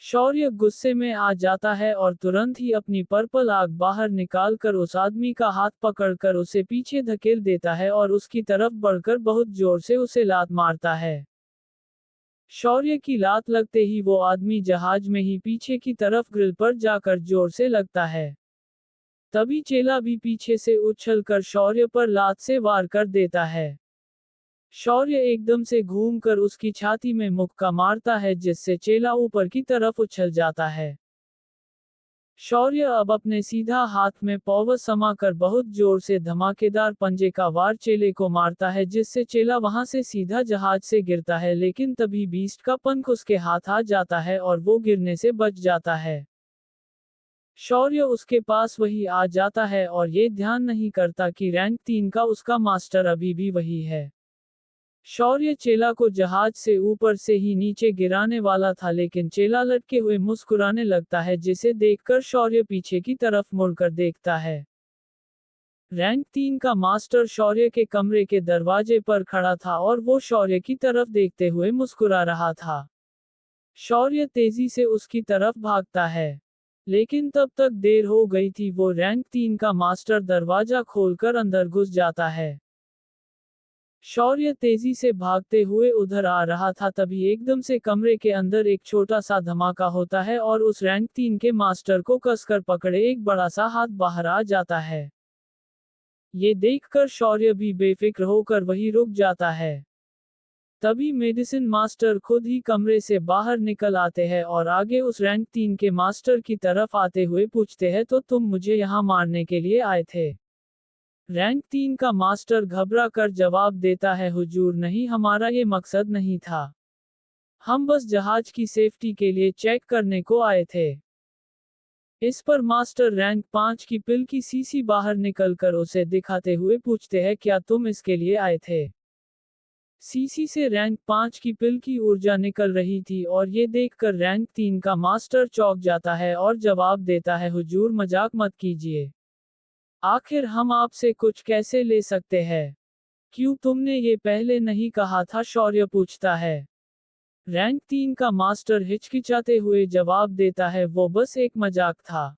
A: शौर्य गुस्से में आ जाता है और तुरंत ही अपनी पर्पल आग बाहर निकालकर उस आदमी का हाथ पकड़कर उसे पीछे धकेल देता है और उसकी तरफ बढ़कर बहुत जोर से उसे लात मारता है। शौर्य की लात लगते ही वो आदमी जहाज में ही पीछे की तरफ ग्रिल पर जाकर जोर से लगता है। तभी चेला भी पीछे से उछलकर शौर्य पर लात से वार कर देता है। शौर्य एकदम से घूमकर उसकी छाती में मुक्का मारता है जिससे चेला ऊपर की तरफ उछल जाता है। शौर्य अब अपने सीधा हाथ में पॉवर समाकर बहुत जोर से धमाकेदार पंजे का वार चेले को मारता है जिससे चेला वहां से सीधा जहाज से गिरता है, लेकिन तभी बीस्ट का पंख उसके हाथ आ जाता है और वो गिरने से बच जाता है। शौर्य उसके पास वही आ जाता है और ये ध्यान नहीं करता कि रैंक 3 का उसका मास्टर अभी भी वही है। शौर्य चेला को जहाज से ऊपर से ही नीचे गिराने वाला था, लेकिन चेला लटके हुए मुस्कुराने लगता है जिसे देखकर शौर्य पीछे की तरफ मुड़कर देखता है। रैंक 3 का मास्टर शौर्य के कमरे के दरवाजे पर खड़ा था और वो शौर्य की तरफ देखते हुए मुस्कुरा रहा था। शौर्य तेजी से उसकी तरफ भागता है, लेकिन तब तक देर हो गई थी। वो रैंक 3 का मास्टर दरवाजा खोलकर अंदर घुस जाता है। शौर्य तेजी से भागते हुए उधर आ रहा था, तभी एकदम से कमरे के अंदर एक छोटा सा धमाका होता है और उस रैंक 3 के मास्टर को कसकर पकड़े एक बड़ा सा हाथ बाहर आ जाता है। ये देखकर शौर्य भी बेफिक्र होकर वहीं रुक जाता है। तभी मेडिसिन मास्टर खुद ही कमरे से बाहर निकल आते हैं और आगे उस रैंक 3 के मास्टर की तरफ आते हुए पूछते हैं, तो तुम मुझे यहाँ मारने के लिए आए थे? रैंक 3 का मास्टर घबरा कर जवाब देता है, हुजूर नहीं, हमारा ये मकसद नहीं था। हम बस जहाज की सेफ्टी के लिए चेक करने को आए थे। इस पर मास्टर रैंक 5 की पिल की सीसी बाहर निकलकर उसे दिखाते हुए पूछते हैं, क्या तुम इसके लिए आए थे? सीसी से रैंक 5 की पिल की ऊर्जा निकल रही थी और ये देखकर रैंक 3 का मास्टर चौंक जाता है और जवाब देता है, हुजूर मजाक मत कीजिए। आखिर हम आपसे कुछ कैसे ले सकते हैं? क्यों तुमने ये पहले नहीं कहा था? शौर्य पूछता है। रैंक 3 का मास्टर हिचकिचाते हुए जवाब देता है, वो बस एक मजाक था।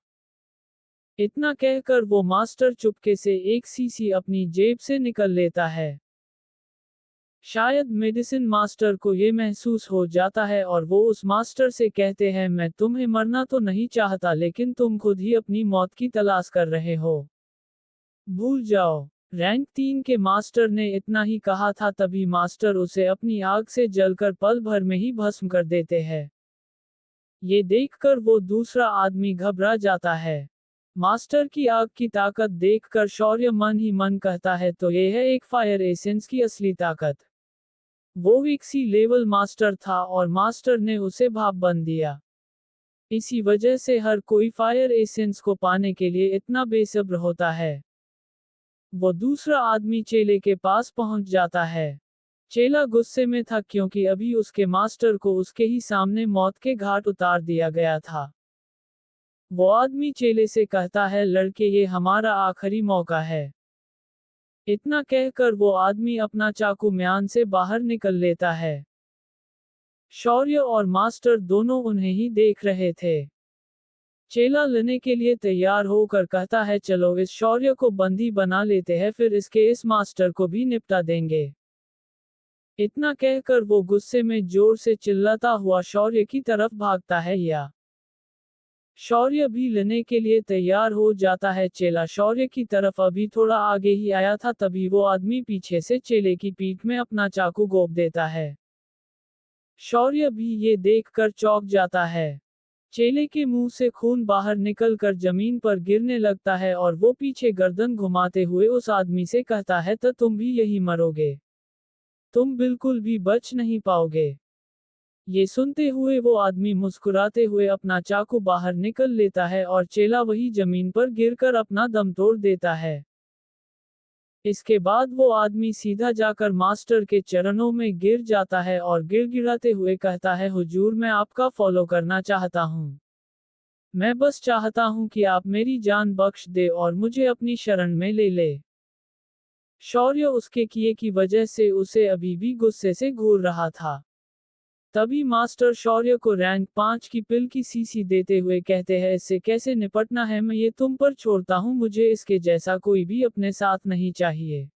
A: इतना कहकर वो मास्टर चुपके से एक सीसी अपनी जेब से निकल लेता है। शायद मेडिसिन मास्टर को ये महसूस हो जाता है और वो उस मास्टर से कहते हैं, मैं तुम्हें मरना तो नहीं चाहता, लेकिन तुम खुद ही अपनी मौत की तलाश कर रहे हो। भूल जाओ। रैंक 3 के मास्टर ने इतना ही कहा था, तभी मास्टर उसे अपनी आग से जलकर पल भर में ही भस्म कर देते हैं। ये देखकर वो दूसरा आदमी घबरा जाता है। मास्टर की आग की ताकत देखकर शौर्य मन ही मन कहता है, तो ये है एक फायर एसेंस की असली ताकत। वो एक सी लेवल मास्टर था और मास्टर ने उसे भाप बन दिया। इसी वजह से हर कोई फायर एसेंस को पाने के लिए इतना बेसब्र होता है। वो दूसरा आदमी चेले के पास पहुंच जाता है। चेला गुस्से में था क्योंकि अभी उसके मास्टर को उसके ही सामने मौत के घाट उतार दिया गया था। वो आदमी चेले से कहता है, लड़के ये हमारा आखिरी मौका है। इतना कहकर वो आदमी अपना चाकू म्यान से बाहर निकल लेता है। शौर्य और मास्टर दोनों उन्हें ही देख रहे थे। चेला लेने के लिए तैयार होकर कहता है, चलो इस शौर्य को बंदी बना लेते हैं, फिर इसके इस मास्टर को भी निपटा देंगे। इतना कहकर वो गुस्से में जोर से चिल्लाता हुआ शौर्य की तरफ भागता है। या शौर्य भी लेने के लिए तैयार हो जाता है। चेला शौर्य की तरफ अभी थोड़ा आगे ही आया था, तभी वो आदमी पीछे से चेले की पीठ में अपना चाकू घोंप देता है। शौर्य भी ये देखकर चौंक जाता है। चेले के मुंह से खून बाहर निकलकर जमीन पर गिरने लगता है और वो पीछे गर्दन घुमाते हुए उस आदमी से कहता है, तो तुम भी यही मरोगे। तुम बिल्कुल भी बच नहीं पाओगे। ये सुनते हुए वो आदमी मुस्कुराते हुए अपना चाकू बाहर निकल लेता है और चेला वही जमीन पर गिरकर अपना दम तोड़ देता है। इसके बाद वो आदमी सीधा जाकर मास्टर के चरणों में गिर जाता है और गिड़गिड़ाते हुए कहता है, हुजूर मैं आपका फॉलो करना चाहता हूँ। मैं बस चाहता हूँ कि आप मेरी जान बख्श दे और मुझे अपनी शरण में ले ले। शौर्य उसके किए की वजह से उसे अभी भी गुस्से से घूर रहा था। तभी मास्टर शौर्य को रैंक 5 की पिल की सीसी देते हुए कहते हैं, इससे कैसे निपटना है मैं ये तुम पर छोड़ता हूँ, मुझे इसके जैसा कोई भी अपने साथ नहीं चाहिए।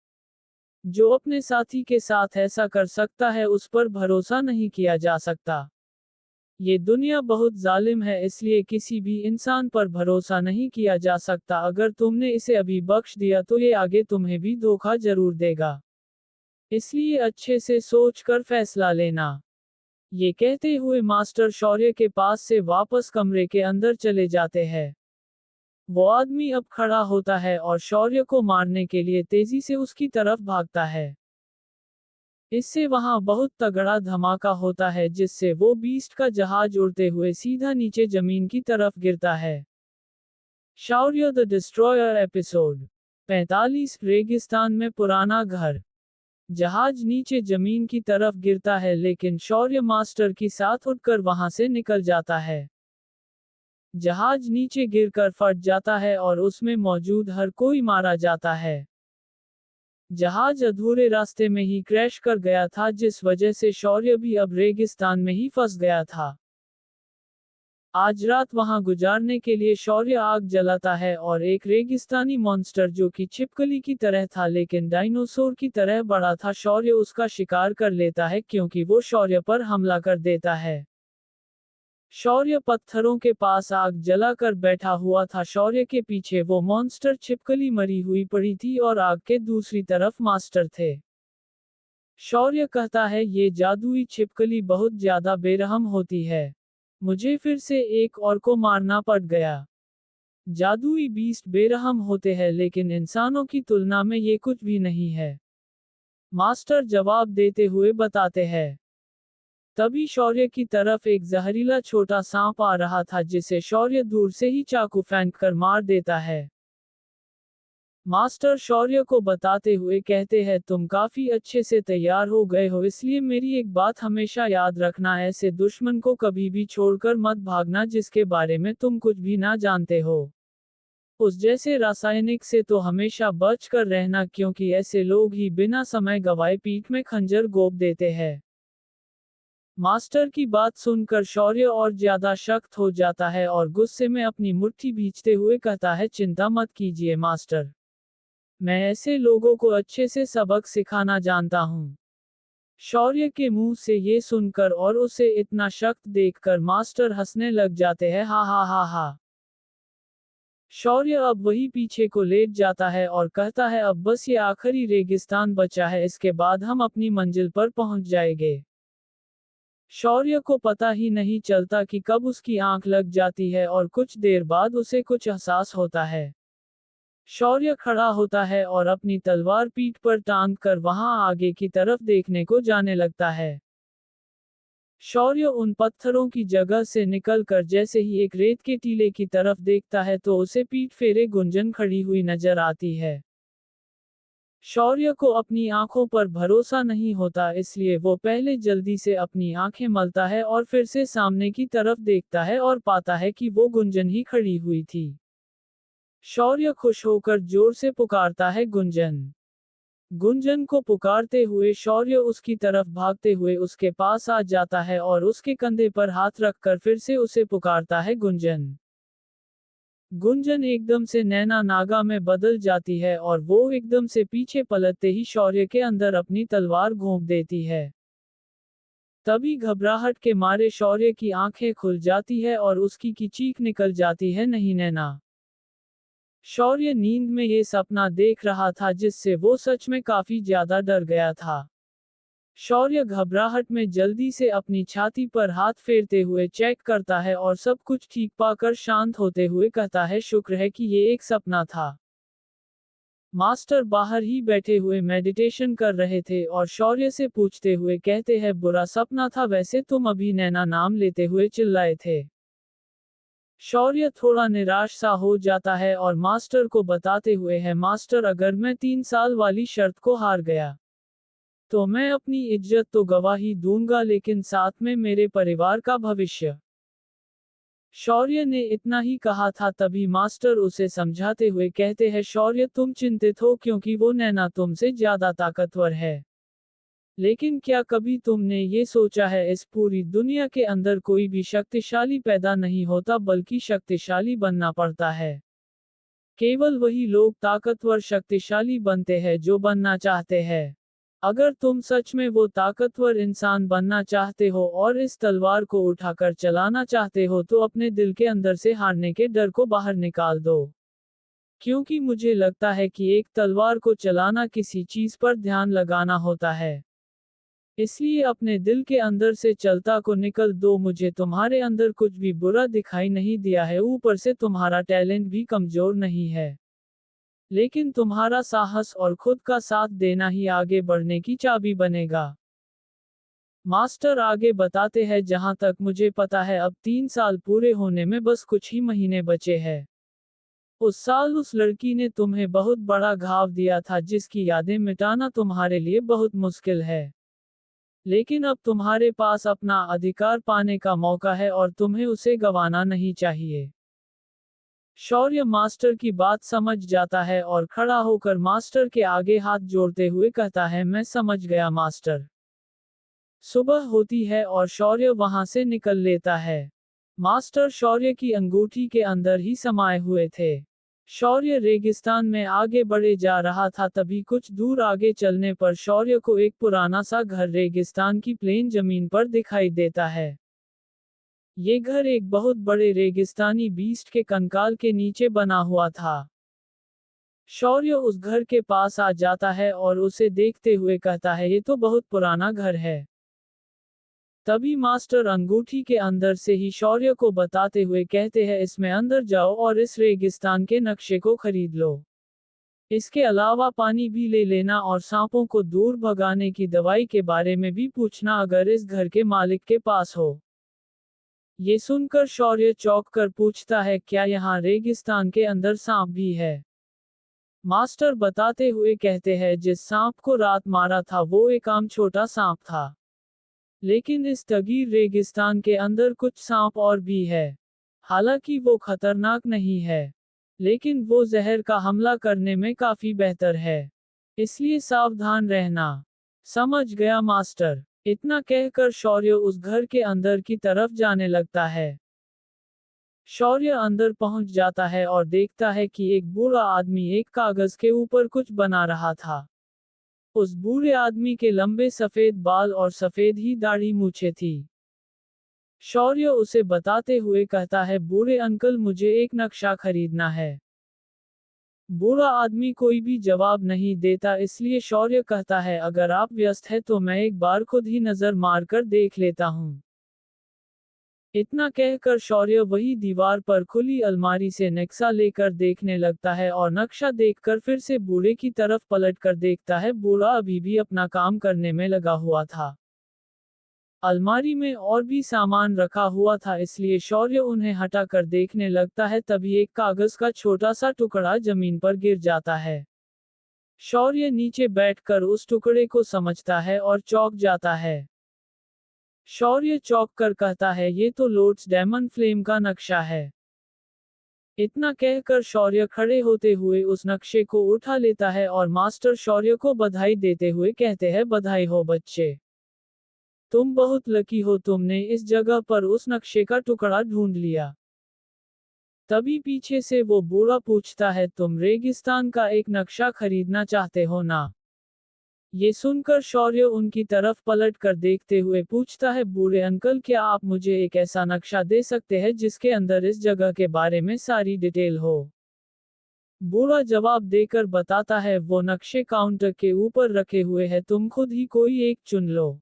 A: जो अपने साथी के साथ ऐसा कर सकता है उस पर भरोसा नहीं किया जा सकता। ये दुनिया बहुत जालिम है, इसलिए किसी भी इंसान पर भरोसा नहीं किया जा सकता। अगर तुमने इसे अभी बख्श दिया तो ये आगे तुम्हें भी धोखा जरूर देगा। इसलिए अच्छे से सोच कर फैसला लेना। ये कहते हुए मास्टर शौर्य के पास से वापस कमरे के अंदर चले जाते हैं। वो आदमी अब खड़ा होता है और शौर्य को मारने के लिए तेजी से उसकी तरफ भागता है। इससे वहां बहुत तगड़ा धमाका होता है जिससे वो बीस्ट का जहाज उड़ते हुए सीधा नीचे जमीन की तरफ गिरता है। शौर्य द डिस्ट्रॉयर एपिसोड 45 रेगिस्तान में पुराना घर। जहाज नीचे जमीन की तरफ गिरता है लेकिन शौर्य मास्टर की साथ उठकर वहां से निकल जाता है। जहाज नीचे गिरकर फट जाता है और उसमें मौजूद हर कोई मारा जाता है। जहाज अधूरे रास्ते में ही क्रैश कर गया था, जिस वजह से शौर्य भी अब रेगिस्तान में ही फंस गया था। आज रात वहां गुजारने के लिए शौर्य आग जलाता है और एक रेगिस्तानी मॉन्स्टर जो कि छिपकली की तरह था लेकिन डायनासोर की तरह बड़ा था, शौर्य उसका शिकार कर लेता है क्योंकि वो शौर्य पर हमला कर देता है। शौर्य पत्थरों के पास आग जलाकर बैठा हुआ था। शौर्य के पीछे वो मॉन्स्टर छिपकली मरी हुई पड़ी थी और आग के दूसरी तरफ मास्टर थे। शौर्य कहता है, ये जादुई छिपकली बहुत ज्यादा बेरहम होती है। मुझे फिर से एक और को मारना पड़ गया। जादुई बीस्ट बेरहम होते हैं लेकिन इंसानों की तुलना में ये कुछ भी नहीं है। मास्टर जवाब देते हुए बताते हैं। तभी शौर्य की तरफ एक जहरीला छोटा सांप आ रहा था जिसे शौर्य दूर से ही चाकू फेंक कर मार देता है। मास्टर शौर्य को बताते हुए कहते हैं, तुम काफी अच्छे से तैयार हो गए हो, इसलिए मेरी एक बात हमेशा याद रखना, ऐसे दुश्मन को कभी भी छोड़कर मत भागना जिसके बारे में तुम कुछ भी ना जानते हो। उस जैसे रासायनिक से तो हमेशा बच कर रहना क्योंकि ऐसे लोग ही बिना समय गवाए पीठ में खंजर घोंप देते हैं। मास्टर की बात सुनकर शौर्य और ज्यादा सख्त हो जाता है और गुस्से में अपनी मुट्ठी भींचते हुए कहता है, चिंता मत कीजिए मास्टर, मैं ऐसे लोगों को अच्छे से सबक सिखाना जानता हूँ। शौर्य के मुंह से ये सुनकर और उसे इतना सख्त देखकर मास्टर हंसने लग जाते हैं, हा हा हा हा। शौर्य अब वही पीछे को लेट जाता है और कहता है, अब बस ये आखिरी रेगिस्तान बचा है, इसके बाद हम अपनी मंजिल पर पहुंच जाएंगे। शौर्य को पता ही नहीं चलता कि कब उसकी आंख लग जाती है और कुछ देर बाद उसे कुछ एहसास होता है। शौर्य खड़ा होता है और अपनी तलवार पीठ पर टांग कर वहां आगे की तरफ देखने को जाने लगता है। शौर्य उन पत्थरों की जगह से निकलकर जैसे ही एक रेत के टीले की तरफ देखता है तो उसे पीठ फेरे गुंजन खड़ी हुई नजर आती है। शौर्य को अपनी आंखों पर भरोसा नहीं होता, इसलिए वो पहले जल्दी से अपनी आंखें मलता है और फिर से सामने की तरफ देखता है और पाता है कि वो गुंजन ही खड़ी हुई थी। शौर्य खुश होकर जोर से पुकारता है, गुंजन। गुंजन को पुकारते हुए शौर्य उसकी तरफ भागते हुए उसके पास आ जाता है और उसके कंधे पर हाथ रखकर फिर से उसे पुकारता है, गुंजन। गुंजन एकदम से नैना नागा में बदल जाती है और वो एकदम से पीछे पलटते ही शौर्य के अंदर अपनी तलवार घोंप देती है। तभी घबराहट के मारे शौर्य की आंखें खुल जाती है और उसकी की चीख निकल जाती है, नहीं नैना। शौर्य नींद में ये सपना देख रहा था जिससे वो सच में काफी ज्यादा डर गया था। शौर्य घबराहट में जल्दी से अपनी छाती पर हाथ फेरते हुए चेक करता है और सब कुछ ठीक पाकर शांत होते हुए कहता है, शुक्र है कि ये एक सपना था। मास्टर बाहर ही बैठे हुए मेडिटेशन कर रहे थे और शौर्य से पूछते हुए कहते हैं, बुरा सपना था, वैसे तुम अभी नैना नाम लेते हुए चिल्लाए थे। शौर्य थोड़ा निराश सा हो जाता है और मास्टर को बताते हुए है, मास्टर अगर मैं 3 साल वाली शर्त को हार गया तो मैं अपनी इज्जत तो गवा ही दूंगा, लेकिन साथ में मेरे परिवार का भविष्य। शौर्य ने इतना ही कहा था तभी मास्टर उसे समझाते हुए कहते हैं, शौर्य तुम चिंतित हो क्योंकि वो नैना तुमसे ज्यादा ताकतवर है। लेकिन क्या कभी तुमने ये सोचा है, इस पूरी दुनिया के अंदर कोई भी शक्तिशाली पैदा नहीं होता बल्कि शक्तिशाली बनना पड़ता है। केवल वही लोग ताकतवर शक्तिशाली बनते हैं जो बनना चाहते हैं। अगर तुम सच में वो ताकतवर इंसान बनना चाहते हो और इस तलवार को उठाकर चलाना चाहते हो तो अपने दिल के अंदर से हारने के डर को बाहर निकाल दो। क्योंकि मुझे लगता है कि एक तलवार को चलाना किसी चीज पर ध्यान लगाना होता है। इसलिए अपने दिल के अंदर से चलता को निकल दो। मुझे तुम्हारे अंदर कुछ भी बुरा दिखाई नहीं दिया है, ऊपर से तुम्हारा टैलेंट भी कमजोर नहीं है। लेकिन तुम्हारा साहस और खुद का साथ देना ही आगे बढ़ने की चाबी बनेगा। मास्टर आगे बताते हैं, जहां तक मुझे पता है अब 3 साल पूरे होने में बस कुछ ही महीने बचे हैं। उस साल उस लड़की ने तुम्हें बहुत बड़ा घाव दिया था जिसकी यादें मिटाना तुम्हारे लिए बहुत मुश्किल है। लेकिन अब तुम्हारे पास अपना अधिकार पाने का मौका है और तुम्हें उसे गंवाना नहीं चाहिए। शौर्य मास्टर की बात समझ जाता है और खड़ा होकर मास्टर के आगे हाथ जोड़ते हुए कहता है, मैं समझ गया मास्टर। सुबह होती है और शौर्य वहां से निकल लेता है। मास्टर शौर्य की अंगूठी के अंदर ही समाये हुए थे। शौर्य रेगिस्तान में आगे बढ़े जा रहा था तभी कुछ दूर आगे चलने पर शौर्य को एक पुराना सा घर रेगिस्तान की प्लेन जमीन पर दिखाई देता है। ये घर एक बहुत बड़े रेगिस्तानी बीस्ट के कंकाल के नीचे बना हुआ था। शौर्य उस घर के पास आ जाता है और उसे देखते हुए कहता है, ये तो बहुत पुराना घर है। तभी मास्टर अंगूठी के अंदर से ही शौर्य को बताते हुए कहते हैं, इसमें अंदर जाओ और इस रेगिस्तान के नक्शे को खरीद लो। इसके अलावा पानी भी ले लेना और सांपों को दूर भगाने की दवाई के बारे में भी पूछना अगर इस घर के मालिक के पास हो। ये सुनकर शौर्य चौंक कर पूछता है, क्या यहाँ रेगिस्तान के अंदर सांप भी है? मास्टर बताते हुए कहते हैं, जिस सांप को रात मारा था वो एक आम छोटा सांप था। लेकिन इस तगीर रेगिस्तान के अंदर कुछ सांप और भी है। हालांकि वो खतरनाक नहीं है, लेकिन वो जहर का हमला करने में काफी बेहतर है। इसलिए सावधान रहना। समझ गया मास्टर। इतना कहकर शौर्य उस घर के अंदर की तरफ जाने लगता है। शौर्य अंदर पहुंच जाता है और देखता है कि एक बूढ़ा आदमी एक कागज के ऊपर कुछ बना रहा था। उस बूढ़े आदमी के लंबे सफेद बाल और सफेद ही दाढ़ी मूछें थी। शौर्य उसे बताते हुए कहता है, बूढ़े अंकल मुझे एक नक्शा खरीदना है। बूढ़ा आदमी कोई भी जवाब नहीं देता, इसलिए शौर्य कहता है, अगर आप व्यस्त हैं तो मैं एक बार खुद ही नजर मारकर देख लेता हूँ। इतना कहकर शौर्य वही दीवार पर खुली अलमारी से नक्शा लेकर देखने लगता है और नक्शा देखकर फिर से बूढ़े की तरफ पलटकर देखता है। बूढ़ा अभी भी अपना काम करने में लगा हुआ था। अलमारी में और भी सामान रखा हुआ था, इसलिए शौर्य उन्हें हटाकर देखने लगता है तभी एक कागज का छोटा सा टुकड़ा जमीन पर गिर जाता है। शौर्य नीचे बैठकर उस टुकड़े को समझता है और चौंक जाता है। शौर्य चौंक कर कहता है, ये तो लोटस डायमंड फ्लेम का नक्शा है। इतना कहकर शौर्य खड़े होते हुए उस नक्शे को उठा लेता है और मास्टर शौर्य को बधाई देते हुए कहते हैं, बधाई हो बच्चे। तुम बहुत लकी हो, तुमने इस जगह पर उस नक्शे का टुकड़ा ढूंढ लिया। तभी पीछे से वो बूढ़ा पूछता है, तुम रेगिस्तान का एक नक्शा खरीदना चाहते हो ना? ये सुनकर शौर्य उनकी तरफ पलट कर देखते हुए पूछता है, बूढ़े अंकल, क्या आप मुझे एक ऐसा नक्शा दे सकते हैं जिसके अंदर इस जगह के बारे में सारी डिटेल हो? बूढ़ा जवाब देकर बताता है, वो नक्शे काउंटर के ऊपर रखे हुए हैं, तुम खुद ही कोई एक चुन लो।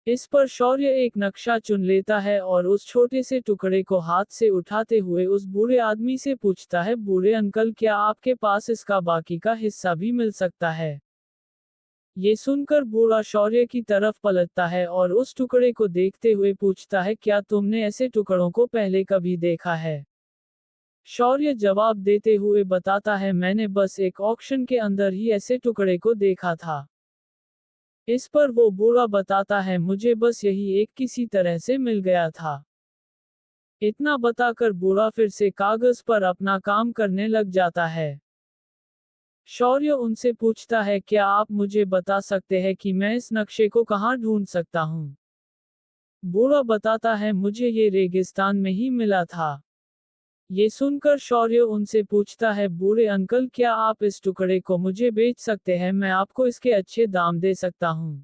A: इस पर शौर्य एक नक्शा चुन लेता है और उस छोटे से टुकड़े को हाथ से उठाते हुए उस बूढ़े आदमी से पूछता है, बूढ़े अंकल, क्या आपके पास इसका बाकी का हिस्सा भी मिल सकता है? ये सुनकर बूढ़ा शौर्य की तरफ पलटता है और उस टुकड़े को देखते हुए पूछता है, क्या तुमने ऐसे टुकड़ों को पहले कभी देखा है? शौर्य जवाब देते हुए बताता है, मैंने बस एक ऑक्शन के अंदर ही ऐसे टुकड़े को देखा था। इस पर वो बूढ़ा बताता है, मुझे बस यही एक किसी तरह से मिल गया था। इतना बताकर बूढ़ा फिर से कागज पर अपना काम करने लग जाता है। शौर्य उनसे पूछता है, क्या आप मुझे बता सकते हैं कि मैं इस नक्शे को कहाँ ढूंढ सकता हूँ? बूढ़ा बताता है, मुझे ये रेगिस्तान में ही मिला था। ये सुनकर शौर्य उनसे पूछता है, बूढ़े अंकल, क्या आप इस टुकड़े को मुझे बेच सकते हैं? मैं आपको इसके अच्छे दाम दे सकता हूँ।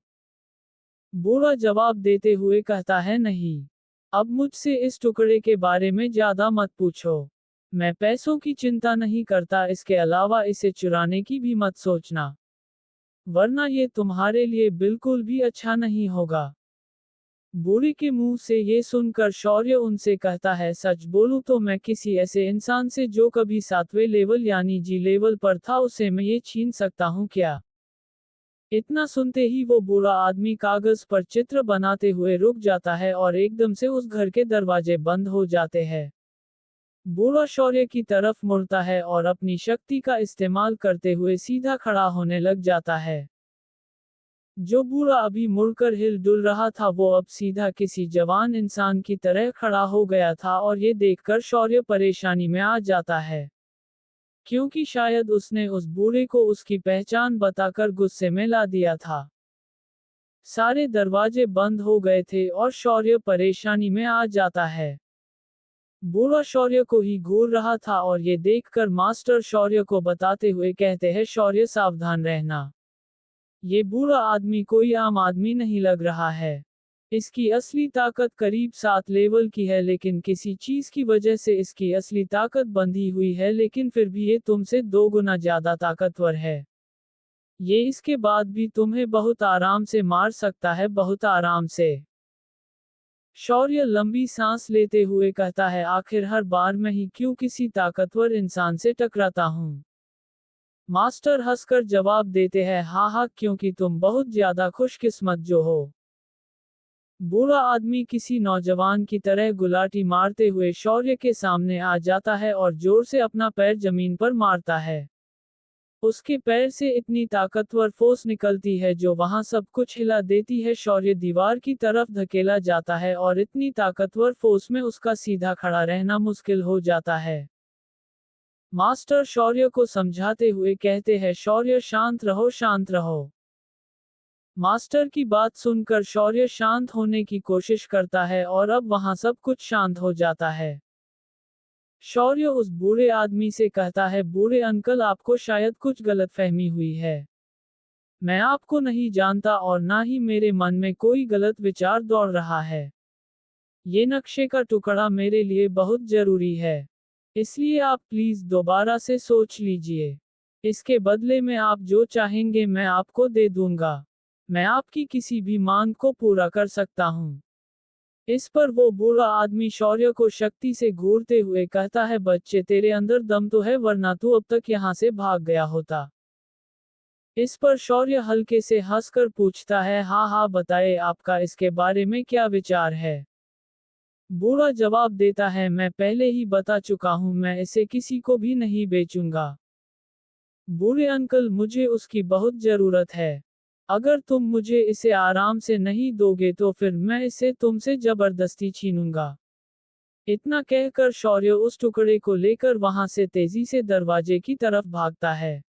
A: बूढ़ा जवाब देते हुए कहता है, नहीं। अब मुझसे इस टुकड़े के बारे में ज्यादा मत पूछो। मैं पैसों की चिंता नहीं करता, इसके अलावा इसे चुराने की भी मत सोचना, वरना ये तुम्हारे लिए बिल्कुल भी अच्छा नहीं होगा। बूढ़े के मुंह से ये सुनकर शौर्य उनसे कहता है, सच बोलूं तो मैं किसी ऐसे इंसान से जो कभी 7वें लेवल यानी जी लेवल पर था, उसे मैं ये छीन सकता हूँ क्या? इतना सुनते ही वो बूढ़ा आदमी कागज पर चित्र बनाते हुए रुक जाता है और एकदम से उस घर के दरवाजे बंद हो जाते हैं। बूढ़ा शौर्य की तरफ मुड़ता है और अपनी शक्ति का इस्तेमाल करते हुए सीधा खड़ा होने लग जाता है। जो बूढ़ा अभी मुड़कर हिल डुल रहा था, वो अब सीधा किसी जवान इंसान की तरह खड़ा हो गया था और ये देखकर शौर्य परेशानी में आ जाता है, क्योंकि शायद उसने उस बूढ़े को उसकी पहचान बताकर गुस्से में ला दिया था। सारे दरवाजे बंद हो गए थे और शौर्य परेशानी में आ जाता है। बूढ़ा शौर्य को ही घूर रहा था और ये देखकर मास्टर शौर्य को बताते हुए कहते हैं, शौर्य सावधान रहना। ये बूढ़ा आदमी कोई आम आदमी नहीं लग रहा है। इसकी असली ताकत करीब 7 लेवल की है, लेकिन किसी चीज की वजह से इसकी असली ताकत बंधी हुई है, लेकिन फिर भी ये तुमसे 2 गुना ज्यादा ताकतवर है। ये इसके बाद भी तुम्हें बहुत आराम से मार सकता है, बहुत आराम से। शौर्य लंबी सांस लेते हुए कहता है, आखिर हर बार मैं ही क्यों किसी ताकतवर इंसान से टकराता हूँ? मास्टर हंसकर जवाब देते हैं, हाँ हाँ, क्योंकि तुम बहुत ज्यादा खुशकिस्मत जो हो। बूढ़ा आदमी किसी नौजवान की तरह गुलाटी मारते हुए शौर्य के सामने आ जाता है और जोर से अपना पैर जमीन पर मारता है। उसके पैर से इतनी ताकतवर फोर्स निकलती है जो वहां सब कुछ हिला देती है। शौर्य दीवार की तरफ धकेला जाता है और इतनी ताकतवर फोर्स में उसका सीधा खड़ा रहना मुश्किल हो जाता है। मास्टर शौर्य को समझाते हुए कहते हैं, शौर्य शांत रहो, शांत रहो। मास्टर की बात सुनकर शौर्य शांत होने की कोशिश करता है और अब वहां सब कुछ शांत हो जाता है। शौर्य उस बूढ़े आदमी से कहता है, बूढ़े अंकल, आपको शायद कुछ गलतफहमी हुई है। मैं आपको नहीं जानता और ना ही मेरे मन में कोई गलत विचार दौड़ रहा है। ये नक्शे का टुकड़ा मेरे लिए बहुत जरूरी है। इसलिए आप प्लीज दोबारा से सोच लीजिए। इसके बदले में आप जो चाहेंगे मैं आपको दे दूंगा। मैं आपकी किसी भी मांग को पूरा कर सकता हूँ। इस पर वो बूढ़ा आदमी शौर्य को शक्ति से घूरते हुए कहता है, बच्चे, तेरे अंदर दम तो है, वरना तू अब तक यहाँ से भाग गया होता। इस पर शौर्य हल्के से हंसकर पूछता है, हाँ हाँ, बताए, आपका इसके बारे में क्या विचार है? बूढ़ा जवाब देता है, मैं पहले ही बता चुका हूँ, मैं इसे किसी को भी नहीं बेचूंगा। बूढ़े अंकल, मुझे उसकी बहुत जरूरत है। अगर तुम मुझे इसे आराम से नहीं दोगे तो फिर मैं इसे तुमसे जबरदस्ती छीनूंगा। इतना कहकर शौर्य उस टुकड़े को लेकर वहां से तेजी से दरवाजे की तरफ भागता है।